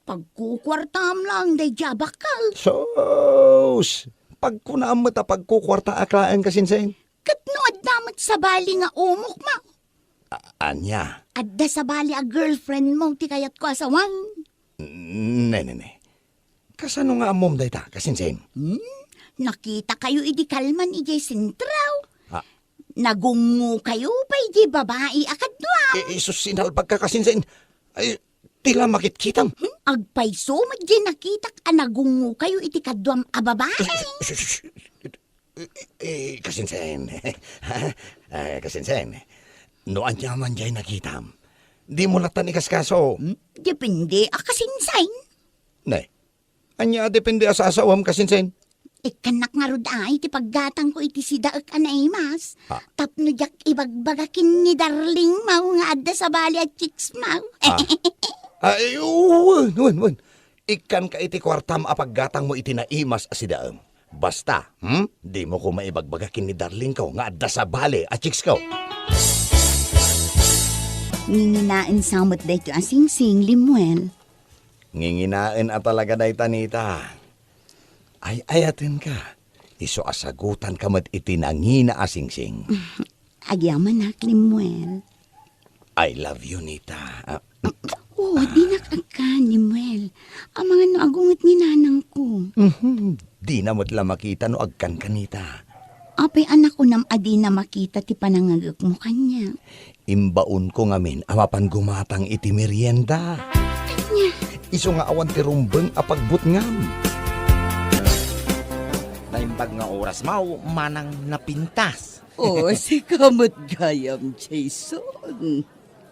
Pagkukwartam lang day jabakal. Sus. Pagkunaan mo ta pagkukwarta aklaan kasinsin. Katno addamat sa bali nga umok ma. Anya? Adda sa bali a girlfriend mo ti kayat ko asawan. Ne. Kasano nga amom day ta kasinsin? Nakita kayo idi kalman ijay sentraw. Ah. Nagungo kayo pa ijay babae akadwa. Isus sinalpag ka kasinsin. Ay, Tila makitkitam. Agpayso, madyan nakitak anagungo kayo iti kadwam ababay. Kasinsen. Kasinsen. Noan niya man jay nakitam. Di mo latan ikaskaso. Depende, akasinsain. Ne. Anya depende sa asawam kasinsen. Ikanak nga rod ay, iti paggatang ko iti sidaak anaimas. Ha? Tapno jak ibagbagakin ni darling mau nga adda sa bali at chicks mau. Ay, wan. Ikan ka iti kwartam apaggatang mo iti naimas asidaam. Basta, di mo ko maibagbagakin ni darling ko nga adda sa bali at chicks ko. Ninginaan samot da ito asing-sing, Limuel. Nginginaan at talaga day tanita. Ay ayatin ka. Iso asagutan ka mat iti nangina asing-sing. Agyaman nak, Limuel. I love you, Nita. Oo, di nakagka, Limuel. Ang mga noagungot ni nanang ko. Di na mo't lang makita no agkan kanita. Apay anak ko nam adi na makita ti panangagak mo kanya. Imbaon ko ngamin amapan gumatang iti merienda. Iso nga awan ti rumbeng apagbut ngam. Naimbag nga oras mau, manang napintas. Si kamot gayam, Jason.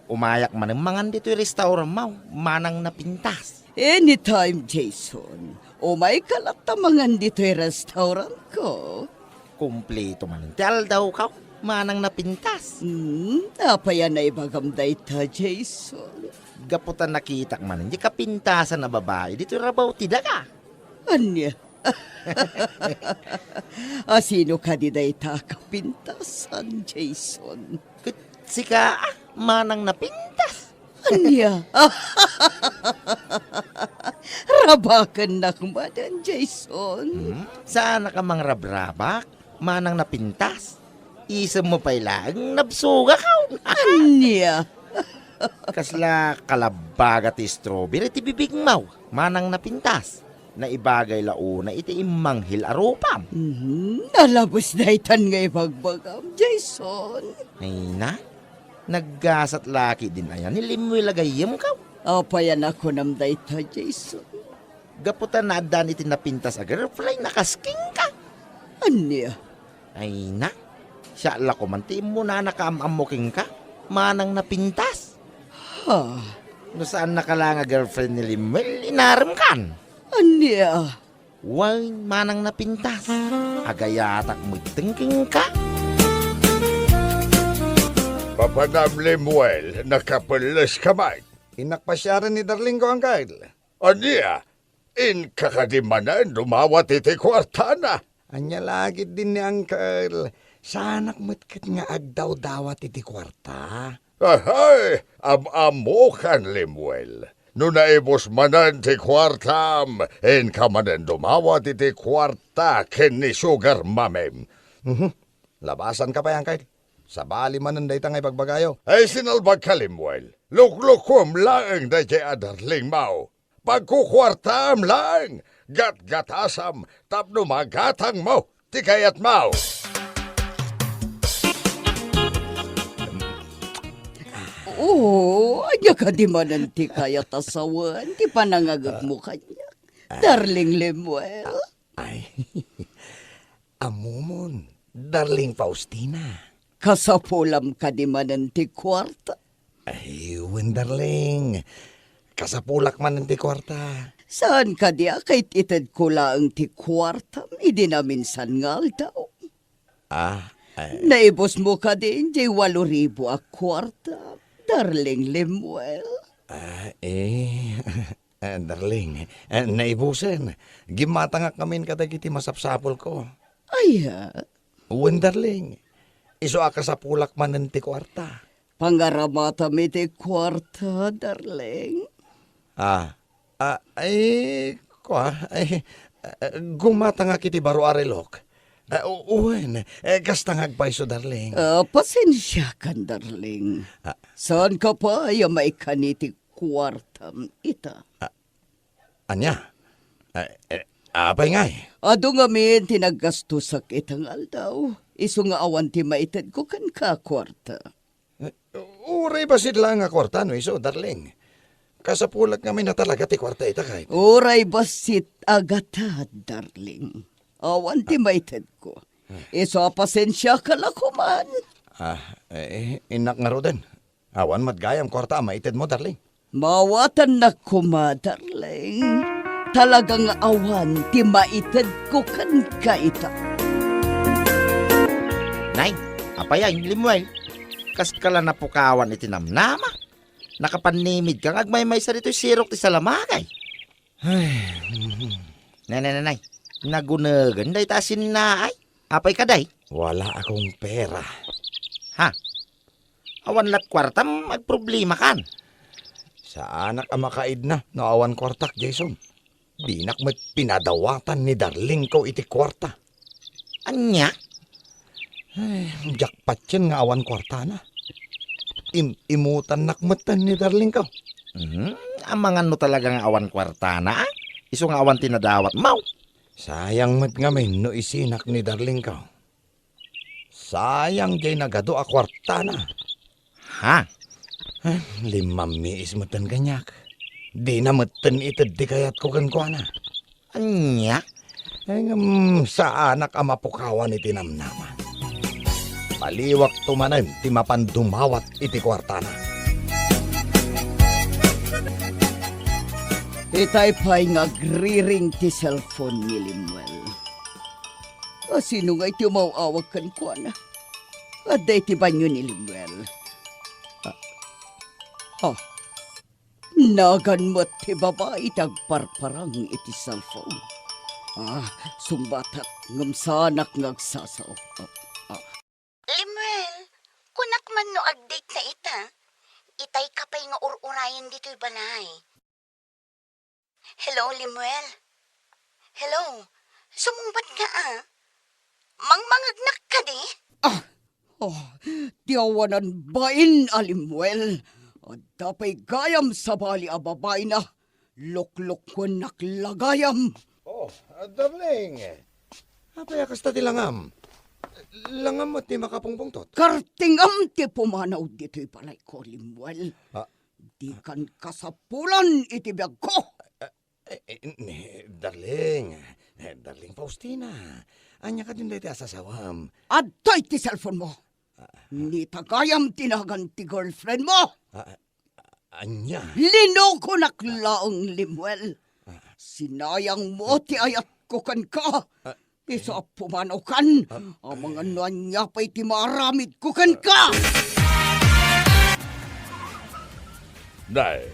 Umayak man ang mangan dito yung restaurant mau, manang napintas. Anytime, Jason. May kalatamangan dito yung restaurant ko. Kumpleto man. Tial daw ka, manang napintas. Napaya na ibagam dayta, Jason. Gaputan nakita man, hindi ka pintasan na babae. Dito rabaw tida ka. Anya? Sino ka di dayta kapintasan, Jason? Sika, manang napintas. Anya? Rabakan na kumadan, Jason. Saan ka mang rabrabak? Manang napintas. Isa mo pa ilang nabsuga ka. Anya? Kasla kalabaga ti strawberry ti bibig mau. Manang napintas. Na ibagay launa iti imanghil arupam. Nalabos na itan nga ibagbagam, Jason. Ay na, naggasat laki din ayan. Nilimoy lagayam ka. Apayan ako nam dayta, Jason. Gaputan na adan iti napintas agar fly nakasking ka. Anya? Ay na, siya ko man ti mo na nakaamuking ka. Manang napintas. Ha? No saan nakalanga girlfriend ni Limel, inaram kan. Anya? Wine, manang napintas. Agayatak mo thinking ka. Papanam Lemuel, nakapalas kamay. Inakpasyaran ni darling ko ang kail. Anya, in kakadimanan dumawat iti kwartana. Anya lagi din ni Uncle. Sanak matkat nga agdaw-dawat iti kwarta. Ahay, am-amo kan Lemuel. No naibos manan ti kwartam, en kamanan dumawat iti kwarta ken ni sugar mamem. Labasan ka pa yan, Kyle. Sa bali manan day tangay pagbagayo. Ay sinalbag ka Lemuel. Luklukom laeng day kay adarling mau. Pagkukwartam lang. Gat-gatasam, tapno magatang mo. Tikayat mau. Anya ka di mananti kaya tasawan, di panangagag mo kanya. Darling Lemuel. Ay, amumon, darling Faustina. Kasapulam ka di mananti kwarta. Ay, darling. Kasapulak man ti kwarta. Saan ka di kahit itad ko lang ti kwarta, hindi namin sangal daw. Naibos mo ka din, di 8,000 a kwarta. Darling Lemuel. Darling, naibusen. Gimata nga kami kadagiti masapsapol ko. Aya, Darling, iso aka sa pulak man ti kwarta. pangaramata mi ti kwarta, darling. Gumata nga kiti baro arelok. Kasta nga agpaiso, darling. Pasensya kan, darling. Saan ka pa may kaniti kwartam ita? Anya? Apay nga Ado nga min tinagastusak itang aldaw. Iso nga awan ti maitad ko kan ka kwarta. Uray ba sila nga kwarta, no iso, darling? Kasapulat nga na talaga ti kwarta ita kahit. Uray basit agata, darling. Awan ti maited ko. Iso pasensya ka la kuman. Inak nga roden. Awan matgayam kwarta maited mo, darling. Mawatan na kuma, darling. Talagang awan ti maited ko kan kaita. Nay, apayay, Limuel. Kas kala na pukawan iti namnama. Nakapanimid kang agmay-may sa dito sirok ti salamagay. Nay. Nagunagan day tasin na ay. Apay ka day? Wala akong pera. Ha? Awan lat kwartam agproblema kan. Sa anak ang makaid na, naawan kwartak, Jason. Dinak met pinadawatan ni darling ko iti kwarta. Anya? Jakpat yan nga awan kwarta na. Imutan nakmatan ni darling ko. Amangan no talagang awan kwarta na ah. Iso nga awan tinadawat mau. Sayang met ngamin no isinak ni darling ko. Sayang jay nagado a kwarta na. Ha? 5 miis matan ganyak. Di na matan itad di kayat ko kan ko na. Anya? Sa anak ang mapukawan iti namnama. Paliwak tumanan ti mapandumawat iti kwarta na. Itay pa'y ngagriring ti cellphone ni Limuel. Sino nga iti mauawag kan ko na? Aday ti banyo ni Limuel. Nagan mo't ti babae tagparparang iti cellphone. Sumbatat ngamsanak ngagsasaw. Limuel, kunak man no agdate na ita. Itay ka pa'y nga ur-urayan dito'y balay. Hello, Limuel? Hello? Sumumbat ka Mangmangagnak ka di? Tiyawanan bain, Alimuel. Dapay gayam sa bali a babay na. Lukluk ko naklagayam. Darling. Apaya kasta ti langam. Langam mo ti makapungpungtot. Kartingam ti pumanaw dito'y palay ko, Limuel. Di kan kasapulan itibiyag ko. Darling Faustina. Anya ka din dito asasawam. Aday ti cellphone mo. Ni tagayam tinagan ti girlfriend mo. Anya? Lino ko naklaong, Limuel. Sinayang mo ti ayat ko kan ka. Isa pumanaw kan. Ang mga nanya pa'y ti maramid ko kan ka. Nay,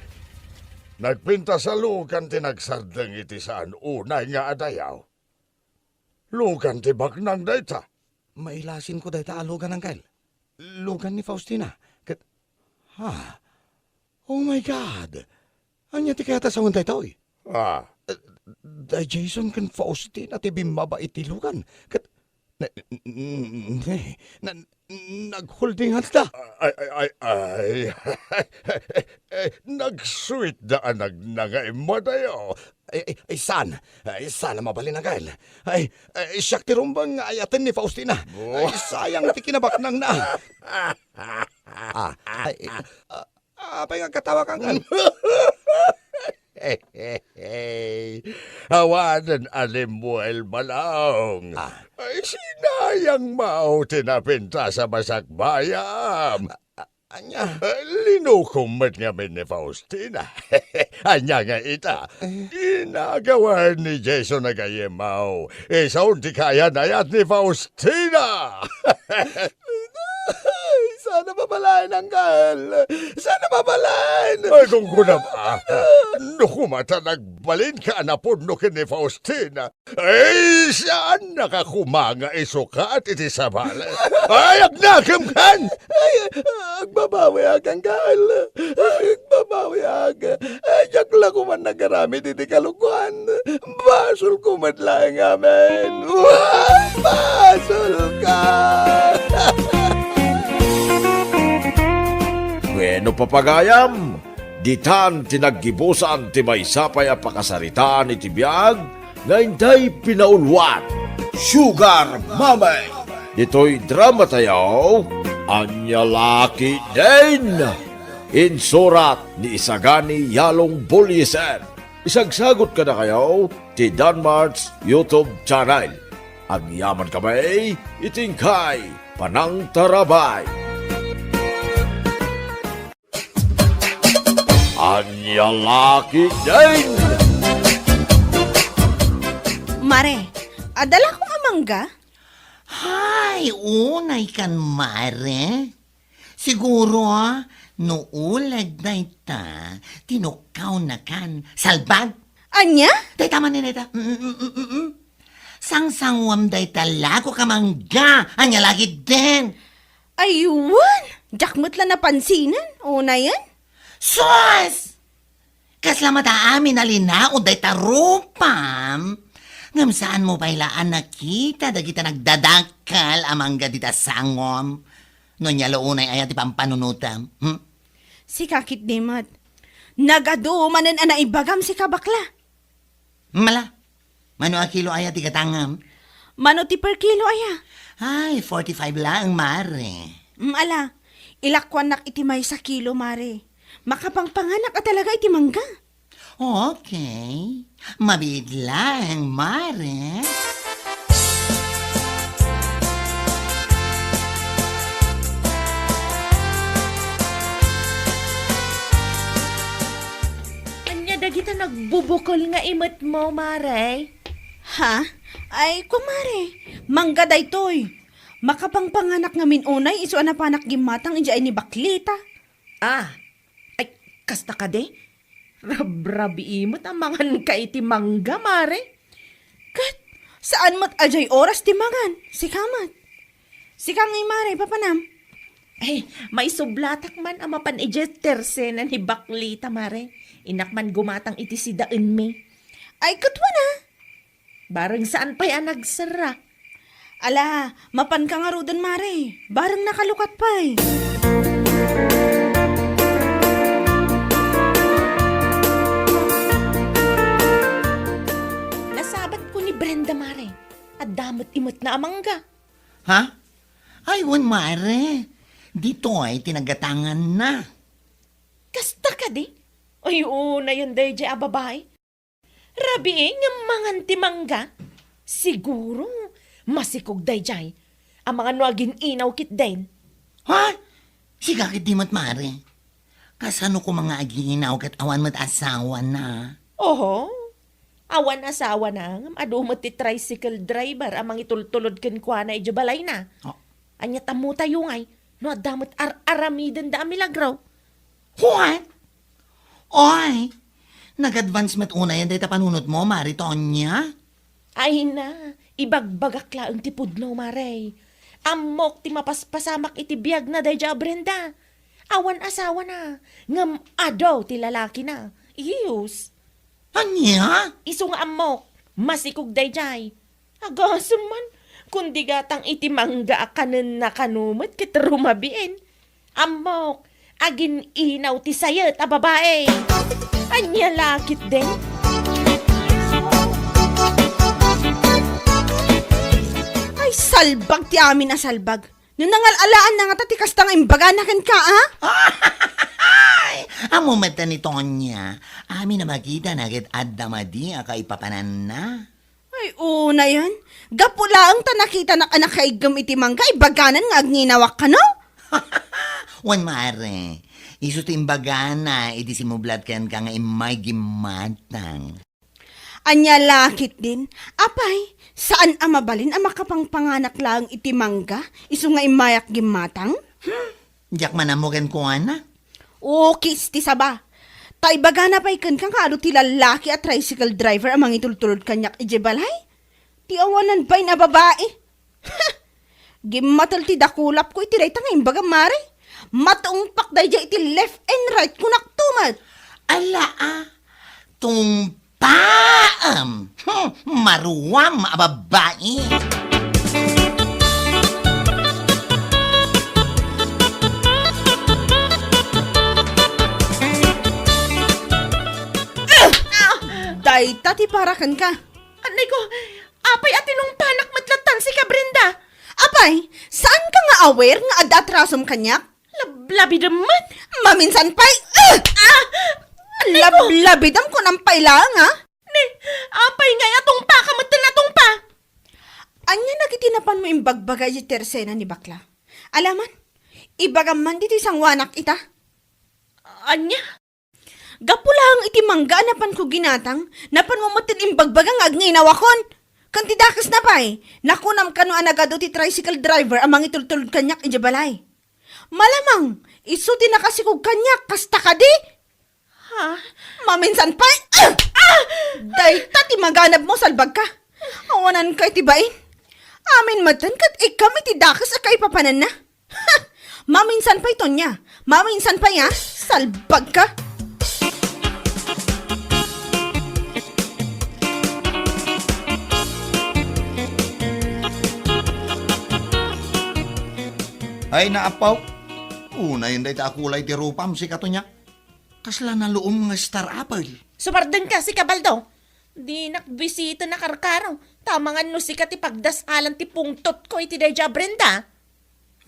nagpinta sa lukan ti nagsardeng iti saan unay nga adayaw. Lukan ti baknang dayta. Mailasin ko dahil alugan ng kail. Lugan ni Faustina. Oh my God. Anya ti kaya tasawin tayo eh. Da Jason kan Faustina ti bimaba iti lugan. Nagholding hands na. Nag-sweet daan nagnangay mo dayo. Sana mabalin ang kail. Siyak ti rumbang ayatin ni Faustina. Sayang ti kinabaknang na. Apay nga katawa kang Hawanan Alimuel Malong. Sinayang mao tinapinta sa masakbayam. Anya? Linukumat ngamin ni Faustina. Anya nga ita. Ginagawa ni Jason na gayimaw. Isaon ti kaya nayat ni Faustina. Sana mabalaan ang kal. Sana mabalaan. Ay, kung kunam kumata nagbalin ka na puno ni Faustina. Ay, saan nakakumanga isukat iti sabala? Ay, agnakam kan! Ay, agbabawi agang kal. Agbabawi aga. Ay, yakla ko man nagaramit iti kalukuhan. Basol ko man lang amen. Basol ka! Bueno papagayam, ditan tinaggibusan ti maysapay a pakasaritaan iti biag, nga inday pinaulwan, Sugar Mama. Dito'y drama tayo, Anya Laki din. Insurat ni Isagani Yalong Bulyesen. Isagsagot ka na kayo ti Danmar's YouTube channel. Ang yaman kamay, itingkay, panang tarabay. Anyalaki din! Mare, adala ko nga mangga? Hay, unay kan mare. Siguro, nuulag na ita, tinukaw na kan, salbag. Anya? Day tama ni neta. Sangsangwam day talago ka mangga, anya lagi din. Ayun! Jakmut lang napansinan. Una yan? Sus! Kaslamat amin na linao day tarupam. Ngam saan mo bailaan nakita, dagita nagdadakal amangga dita sangom. No niya loonay ayat ipampanunutam. Si kakit dimat. Nagadumanan ana ibagam si kabakla. Mala, mano a kilo ayat igatangam? Mano ti per kilo aya? Ay, 45 lang, mare. Ala, ilakwan nak itimay sa kilo, mare. Makapangpanganak at talaga iti mangga. Okay. Mabid lang, mare. Anya dagita nagbubukol nga imot mo, mare. Ha? Ay, kumare. Mangga daytoy. Makapangpanganak nga minunay, iso anapanak gimatang inja ay ni baklita. Ah, ay, kasta ka de? Rabrabi imot amangan ka iti mangga, mare. Kat, saan mat ajay oras timangan? Si kamat. Si kangay mare, papanam. Ay, may sublatak man ang mapan terse na ni baklita, mare. Inakman gumatang iti si daan me. Ay, katwa na. Barang saan pa yan nagsara? Ala, mapan ka nga rudan, mare. Barang nakalukat pa'y. Nasabat ko ni Brenda, mare. At damot imot na amangga. Ha? Ay, wan, mare. Dito ay tinagatangan na. Kasta ka di? Ay, una yun day jay ababay. Rabi nga manganti mangga. Siguro, masikog day jay. Ang mga nuagin inaw kit din. Ha? Siga kit di mat, mare. Kasano ko mga aginaw kat awan mat asawa na. Oho, awan asawa na. Adumot ti tricycle driver amang itultulod ken kwa na ijabalay na. Oh. Anya tamo tayo ngay. No, damot aramidan da milagraw. What? Oy, nag-advance mat una yan dahil panunot mo, Mari Tonya. Ay na, ibagbagak laang tipod no, maray. Amok ti mapaspasamak iti biyag na day ja, Brenda. Awan asawa na, ngam adaw ti lalaki na. Iyus. Anya? Iso nga amok, masikog day jay. Agasam man, kundi gatang iti mangga akanan na kanumot kit rumabiin. Amok, agin inaw ti sayat a babae. Anya lakit din. Ay, salbag ti amin na salbag. Nung nangalalaan na nga tati kastang imbaganakan ka, ha? Ay, amo mata ni Tonya. Amin na makita na agad adamadi aka ipapanan na. Ay, una yan. Gapula ang tanakita na anak kaigam iti mangga, ibaganan nga agninawak ka, no? Wan mare, iso timbaga na, iti simublat kan ka nga imay gimatang. Anya lakit din. Apay, saan amabalin ang makapangpanganak lang iti mangga? Iso nga imayak gimatang? Diyak manamugan ko ana. O, kiss ti saba. Tay baga na pa'y kan kang kaalo ti lalaki at tricycle driver amang itultulod kanyak ijebalay? Ti awanan ba'y na babae? Gimatal ti dakulap ko iti rayta nga imbaga mare. Matungpak day iti left and right kunak tumat. Ala tumpaam. Maruwam ababae. Day tati parakan ka. Anay ko, apay atinong panak matlatan si ka, Brenda. Apay, saan ka nga aware nga adatrasom kanyak? Lablabi naman. Maminsan pa'y, lablabidam ko ng pailang, ha? Apay nga atong pa, kamatan atong pa. Anya nagitinapan mo yung bagbagay yung tersena ni bakla. Alaman, ibagam man dito isang wanak ita. Anya? Gapulang iti mangga napan ko ginatang, napan mo matin imbagbagang agninawakon. Kantidakas na pa eh, nakunam ka no anagado ti tricycle driver amang itultulod kanyak injabalay. Malamang, iso din na kasi kong kanyak, kasta ka di. Ha? Maminsan pa, day tati maganap mo salbag ka. Awanan kay tibain. Amin matan kat ikam iti dakas akay papanan na. Maminsan pa ito niya, maminsan pa ya, salbag ka. Ay naapaw. Una yun day kulay ti rupam si katunya. Kasla na luom nga star apple. Sumardan ka si Kabaldo. Di nakbisita na karkaraw. Tama nga no si ti pagdasalan ti pungtot ko iti Deja Brenda.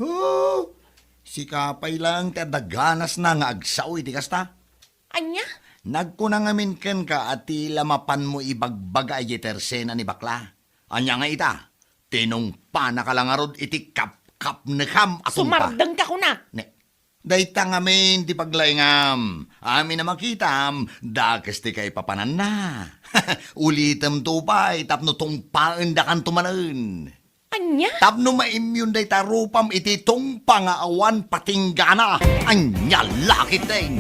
Oh, si kapay lang ti daganas na nga agsaw iti kasta. Anya? Nagkunangamin ken ka at tila mapan mo ibagbaga iti tersena ni bakla. Anya nga ita, tinungpa na kalangarod iti kap na kam atong pa. Sumardan ka kunak. Ne, dayta ngamin ti paglayngam. Amin na makitam, dakas ti kay papanan na. Ulitam to pa, tapno tong paan da kan tumanan. Anya? Tapno maimyun dayta rupam iti tong pangaawan patinggana. Anya lakit din.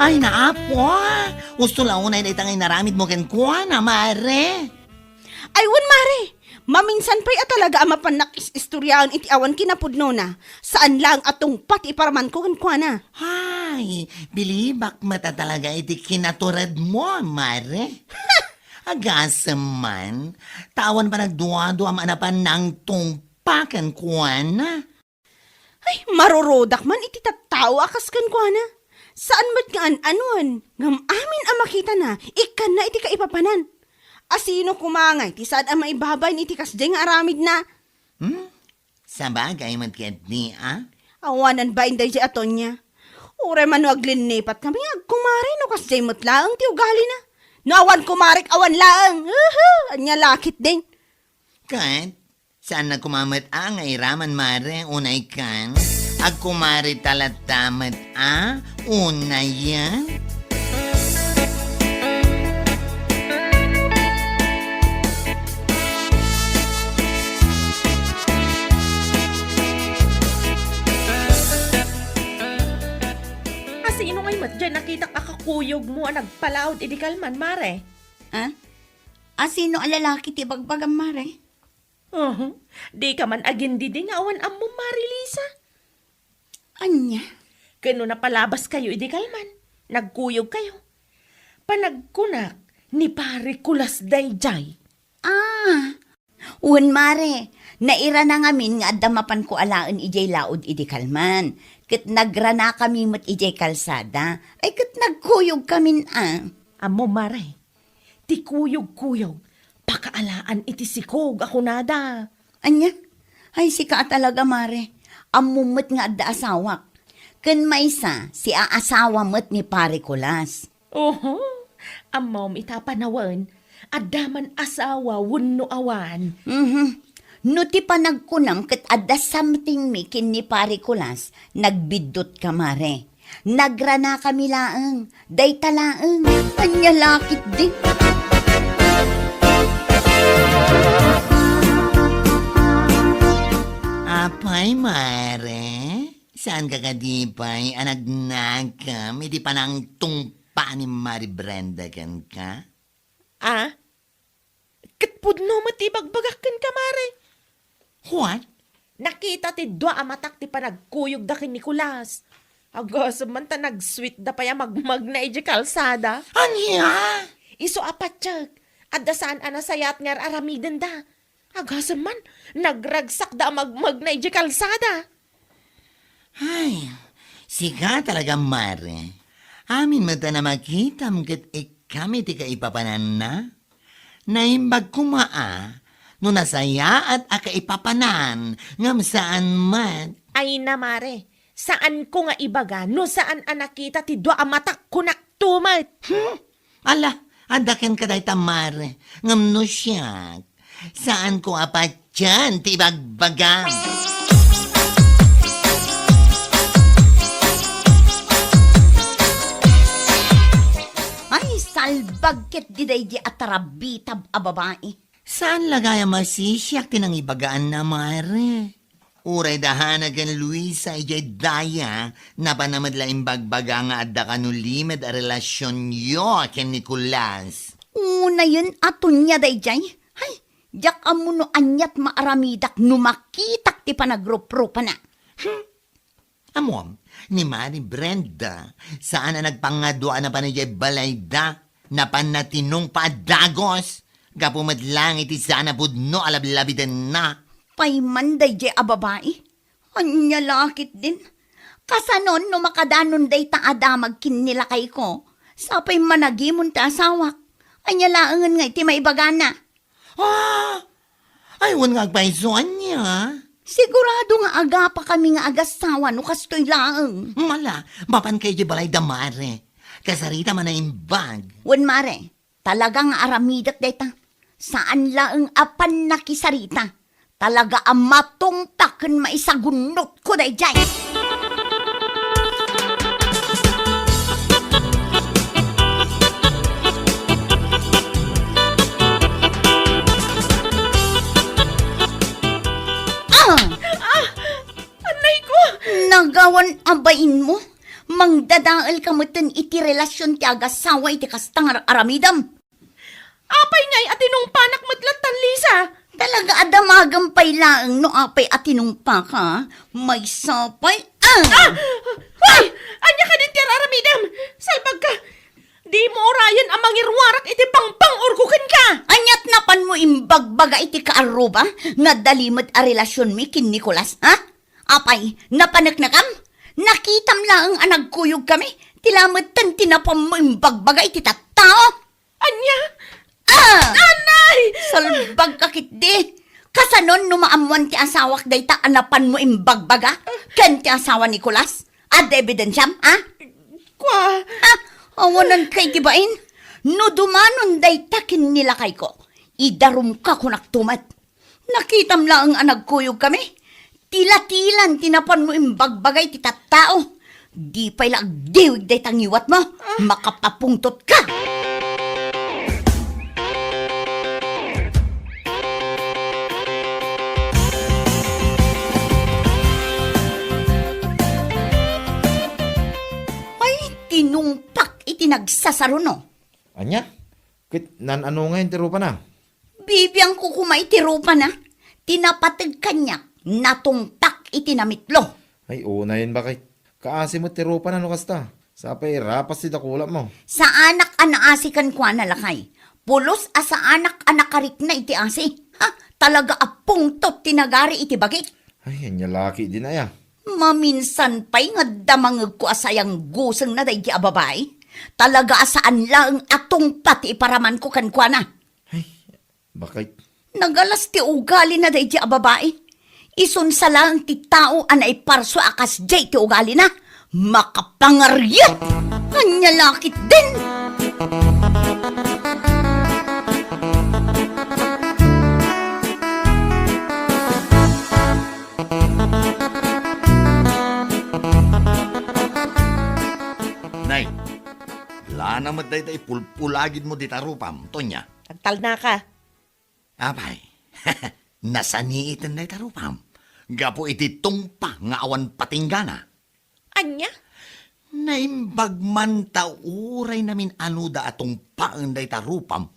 Ay, naapo. Gusto lang unay na itangay naramid mo ken kuha na, mare. Aywan mare, maminsan pa'y talaga amapan istoryahan iti awan kinapudno na. Saan lang atong pati paraman ko kankwana. Ay, bilibak mata talaga iti kinaturad mo, mare. Agasam man, tawan pa nagduwado ang anapan ng tungpakan kuha na. Ay, marurodak man iti tattao akas kankwana. Saan mat nga anuan? Ngam amin ang makita na, ikan na iti kaipapanan. Asino kumangay, ti saan ang maibabay ni iti kasday nga aramid na. Sa bagay matket ni, Awanan ba inday di aton niya? Ure man no aglinipat kami, agkumari no kasday mutlaang ti ugali na. No awan kumarik awan laang, anya lakit din. Kat, saan na kumamat ang raman, mare, unay kan? Agkumari talatamat, unay yan? Sino ngay mat dyan nakita kakakuyog mo ang nagpalaod iti kalman, mare? Ha? Sino ang lalaki ti bagbagam, mare? Di ka man agin didi nga awan ammo, Mari Lisa. Anya? Kano na palabas kayo iti kalman. Nagkuyog kayo. Panagkunak ni pare kulas dayjay. Un mare, naira na ngamin nga adamapan ko alaan ijay laod iti kalman. Kat nagrana kami mat ijay kalsada, ay kat nagkuyog kamin Amo, mare, ti kuyog-kuyog, pakaalaan iti sikog ako nada. Anya? Ay sika talaga mare, amumot nga adda asawak. Ken maysa, si aasawa mat ni pare kulas. Oho, amom itapanawan, adaman asawa wunno awan. No ti panagkunam ket adda something mi kin ni pare kulas, nagbidot ka mare. Nagrana kami laeng, day talaeng, anya lakit din. Apay, mare? Saan ka kadipay? Anagnagkam, hindi pa nang tungpa ni Mari Brenda kan ka? Katpudno matibagbagakan ka, mare. What? Nakita ti dua amatak ti panagkuyog da kin Nicolas. Agos man ta nag-sweet da pa ya magmag na iji kalsada. Anya? Iso apatsyag. Adda saan anasayat nga aramiden da. Agos man nagragsak da magmag na iji kalsada. Ay, siga talaga, mare. Amin mata na makitam kat kami ti kaipapanan na. Naimbag kumaa, no nasaya at akaipapanan, ngam saan man. Ay na mare, saan ko nga ibaga no saan anakita ti dua amatak kunak tumat. Ala, adaken ka day tamare, ngam no siya. Saan ko apat dyan ti bagbagang? Ay, salbagket di day di atarabitab a babae. Saan lagaya masisyak tinang ibagaan na mare? Uray dahanagan Luisa ijay daya na panamadlaing bagbaga nga adda kanulimed a relasyon yo ken Nicolas. Una yun aton niya day jay. Ay, jak amuno anyat maaramidak no makitak ti panagrup-rupa na. Amom, ni Mari Brenda, saan na nagpangadwa na panayay balayda na panatinong padagos? Gapumadlang iti sana pudno alablabiden na. Payman day jay a babae. Anya lakit din. Kasanon no makadanon day taadamag kinilakay ko. Sapay managimon ta asawak. Anya laangan nga iti maibagana. Ah! Ay, wan nga agpaisuan niya. Sigurado nga aga pa kami nga agasawa no kastoy laang. Mala, mapan kayo di balay damare. Kasarita man na imbag. Wan mare, talagang aramidak dayta. Saan laang apan nakisarita? Talaga ang matungtakan maisagunot ko day jay. Anay ko! Nagawan abain mo? Mangdadaal ka mo iti relasyon ti agasawa iti kastang aramidam. Apay ngay atinong panak matlatan Lisa. Talaga adamagam pay laang no apay atinumpa ka. May sapay. Hoy! Anya ka din ti aramidam. Salbag ka. Di mo orayan ang mangirwarak iti pangpang urkukin ka. Anyat napan mo imbagbaga iti kaaruba nga dalimad a relasyon mi kin Nicolas, ha? Apay, napanaknakam? Nakitam laang anagkuyog kami. Tilamad tan tinapam mo imbagbaga iti tattao. Anya? Anay! Salbag kakit di. Kasanon no maamuan ti asawak day ta anapan mo imbagbaga? Ken ti asawa Nicolas? Ad ebidensyam, ha? Kwa? Awanan kay tibain. No dumanon day takin nila kay ko. Idarum ka kunak tumat. Nakitam lang ang anagkuyog kami. Tila-tilan tinapan mo imbagbagay ti tattao. Di pa'y lagdiwig day tangiwat mo. Makapapungtot ka. Ay, tinumpak iti nagsasaruno. Anya? Kit nan ano nga yung tirupa na? Bibiyang ko kumaitiro pa na. Tinapatag kanyak. Natungtak iti namitlo. Ay, una yun bakit? Kaasi mo tirupa na no kasta. Sapay rapas si dakula mo. Sa anak anaasikan kwa nalakay. Pulos sa anak anakarik na iti asi. Ha? Talaga apungtot tinagari iti bagit. Ay, yan laki din aya. Maminsan pa'y nga damangag ko asayang gusang na day di ababay. Talaga asaan lang atong pati iparaman ko kankwa na. Bakit? Nagalas ti ugali na day di ababay. Isun sa lang ti tao anay parso akas jay ti ugali na. Makapangaryat! Kanya lakit din! Nay, lana maday tay pulpulagid mo di tarupam, Tonya. Tagtal na ka. Apay, nasaniitan day tarupam. Gapo iti tungpa nga awan patinggana. Anya? Naimbag man tauray namin anuda atong paang day tarupam.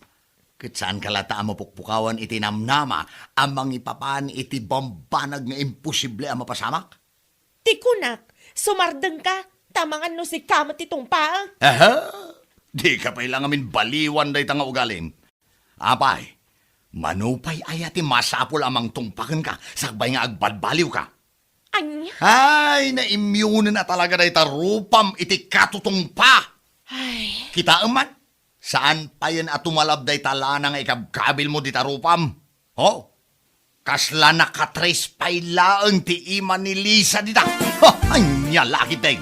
Kat saan kalata mo pukpukawan iti namnama amang ipapaan iti bambanag nga imposible ang mapasamak? Tikunak, sumardeng ka. Tamangan no si kamat itong pa. Aha! Di ka pa ilang amin baliwan day tanga ugalim. Apay, manupay ayati masapol amang tungpakan ka, sakbay nga agbadbaliw ka. Anya? Ay, na-immune na talaga day tarupam iti katutungpa. Ay, Kita man, saan pa yan at tumalabday tala nga ikabkabil mo di tarupam? Ho? Kasla nakatres pay laang ti ima ni Lisa dita. Ho, anya laki teng.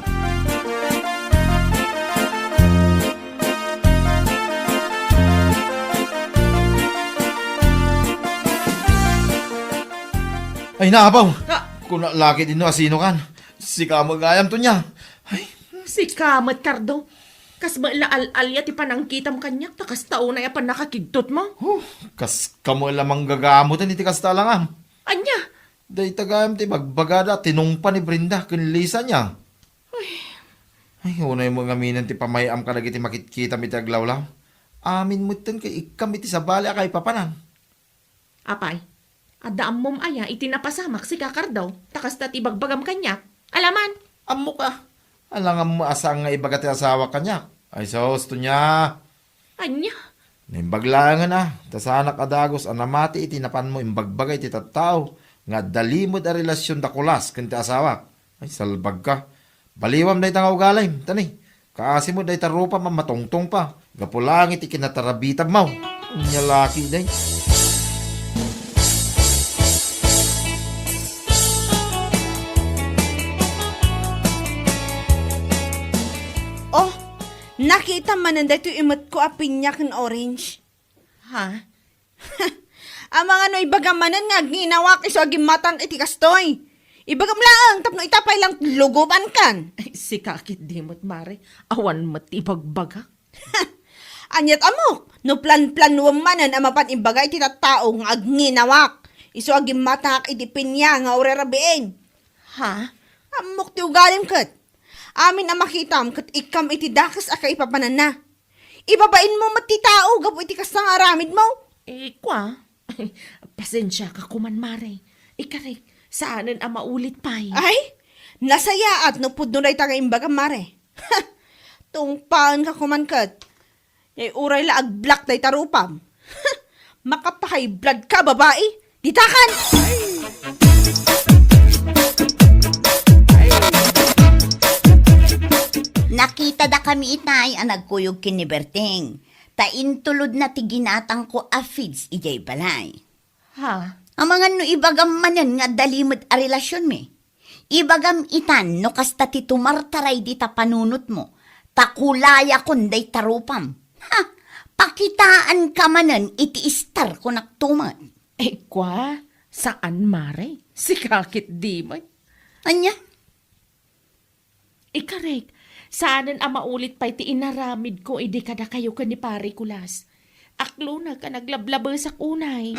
Ay naabaw! Kung laki din no asino kan, si kamagayam to niya. Ay, si Kamat Cardo. Kas maalaal-alya ti panangkitam kanyak, takas tao na yapan nakakigtot mo. kas kamo lamang gagamutan iti kasta lang am. Anya, Day tagayam ti bagbagada, tinungpa ni Brenda, kinlisa niya. Ay, unay mo ngaminan ti pamayam ka iti makikita mi ti aglawlaw. Amin mo ten kay ikam iti sabali kay papanan. apay, adaam mom aya itinapasamak si Kakardaw, takas tat ibagbagam kanyak. Alaman, Amo ka. Alangan mo asang nga ibaga ti asawa kanya. Ay sa hosto niya. anya, Nimbaglangan na. Tasanak adagos anamati iti napan mo imbagbagay ti tattao. Nga dalimod a relasyon da kulas ken ti asawa. Ay salbag ka. Baliwam day tangaw galay. Tani. Kaasi mo day tarupa mamatongtong pa. Gapulang iti kinatarabitab mo. Nyalaki day. Oh, nakita man nanda ito imot ko a pinyak ng orange. ha? Ang mga no ibagamanan nga ginawak iso aging matang iti kastoy. Ibagam lang, tapno itapay lang luguban kan. Ay, si Kakit dimot mare, awan mat ibagbaga. Anyat amok, no plan-plan wamanan ang mapan imbagay iti tattao nga agninawak. Iso aging matak iti pinya nga urerabiin. Ha? Amok ti ugalim kat. Amin ang makitam kat ikam iti dakas aka ipapanan na. Ibabain mo mati tao gapo iti kastang aramid mo. Kwa? Ay, pasensya ka kuman mare. Ikarek, saanan ang maulit pay? Ay, nasaya at no pudno na itang imbaga mare. Tungpaan ka kumankat. Ay uray la agblock na itarupam. Makapakay blood ka babae. Ditakan! Nakita da kami itay ang nagkuyog kiniberting. Taintulod na tiginatang ko a feeds ijay balay. Ha? Ang mga no ibagam manan nga dalimod a relasyon mi. Ibagam itan no kasta ti tumartaray di ta panunot mo. Takulaya kunday tarupam. Ha! Pakitaan ka manan iti istar ko naktuman. Kwa? Saan mare? Si Kakit dimot? Anya? Ikarek, saanan ang maulit pa'y ti inaramid ko, idi kada kayo ka ni pare kulas. Aklo na ka naglablaba sa kunay.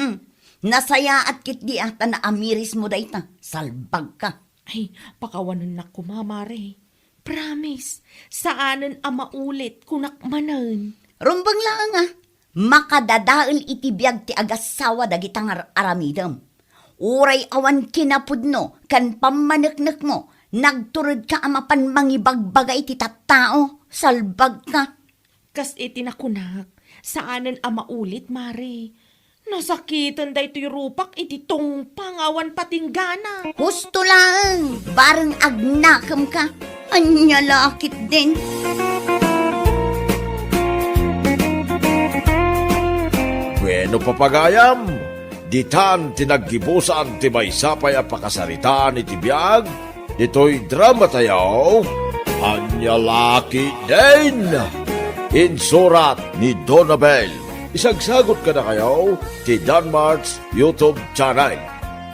Nasaya at kit di ata na amiris mo dayta. Salbag ka. Ay, pakawanan na kumamare. Promise, saanan ang maulit kunakmanan. Rumbang lang ah. Makadadaal iti biyag ti agasawa dagitang aramidam. Uray awan kinapudno kan pamaneknek mo. Nagturod ka amapan mangibagbagay ti tattao. Salbag ka. Kas iti nakunak, saanan ang maulit mare. Nasakitan da ito'y rupak iti tungpangawan patinggana. Husto lang. Barang agnakam ka. Anya lakit din. Bueno papagayam, ditan tinaggibusan ti maysapay a pakasaritaan iti biag, dito'y drama tayaw, anya laki din. Insurat ni Donabel. Isagsagot ka na kayo ti Danmarks YouTube channel.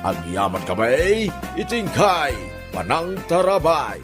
Ang yaman kamay, itingkay, panang tarabay.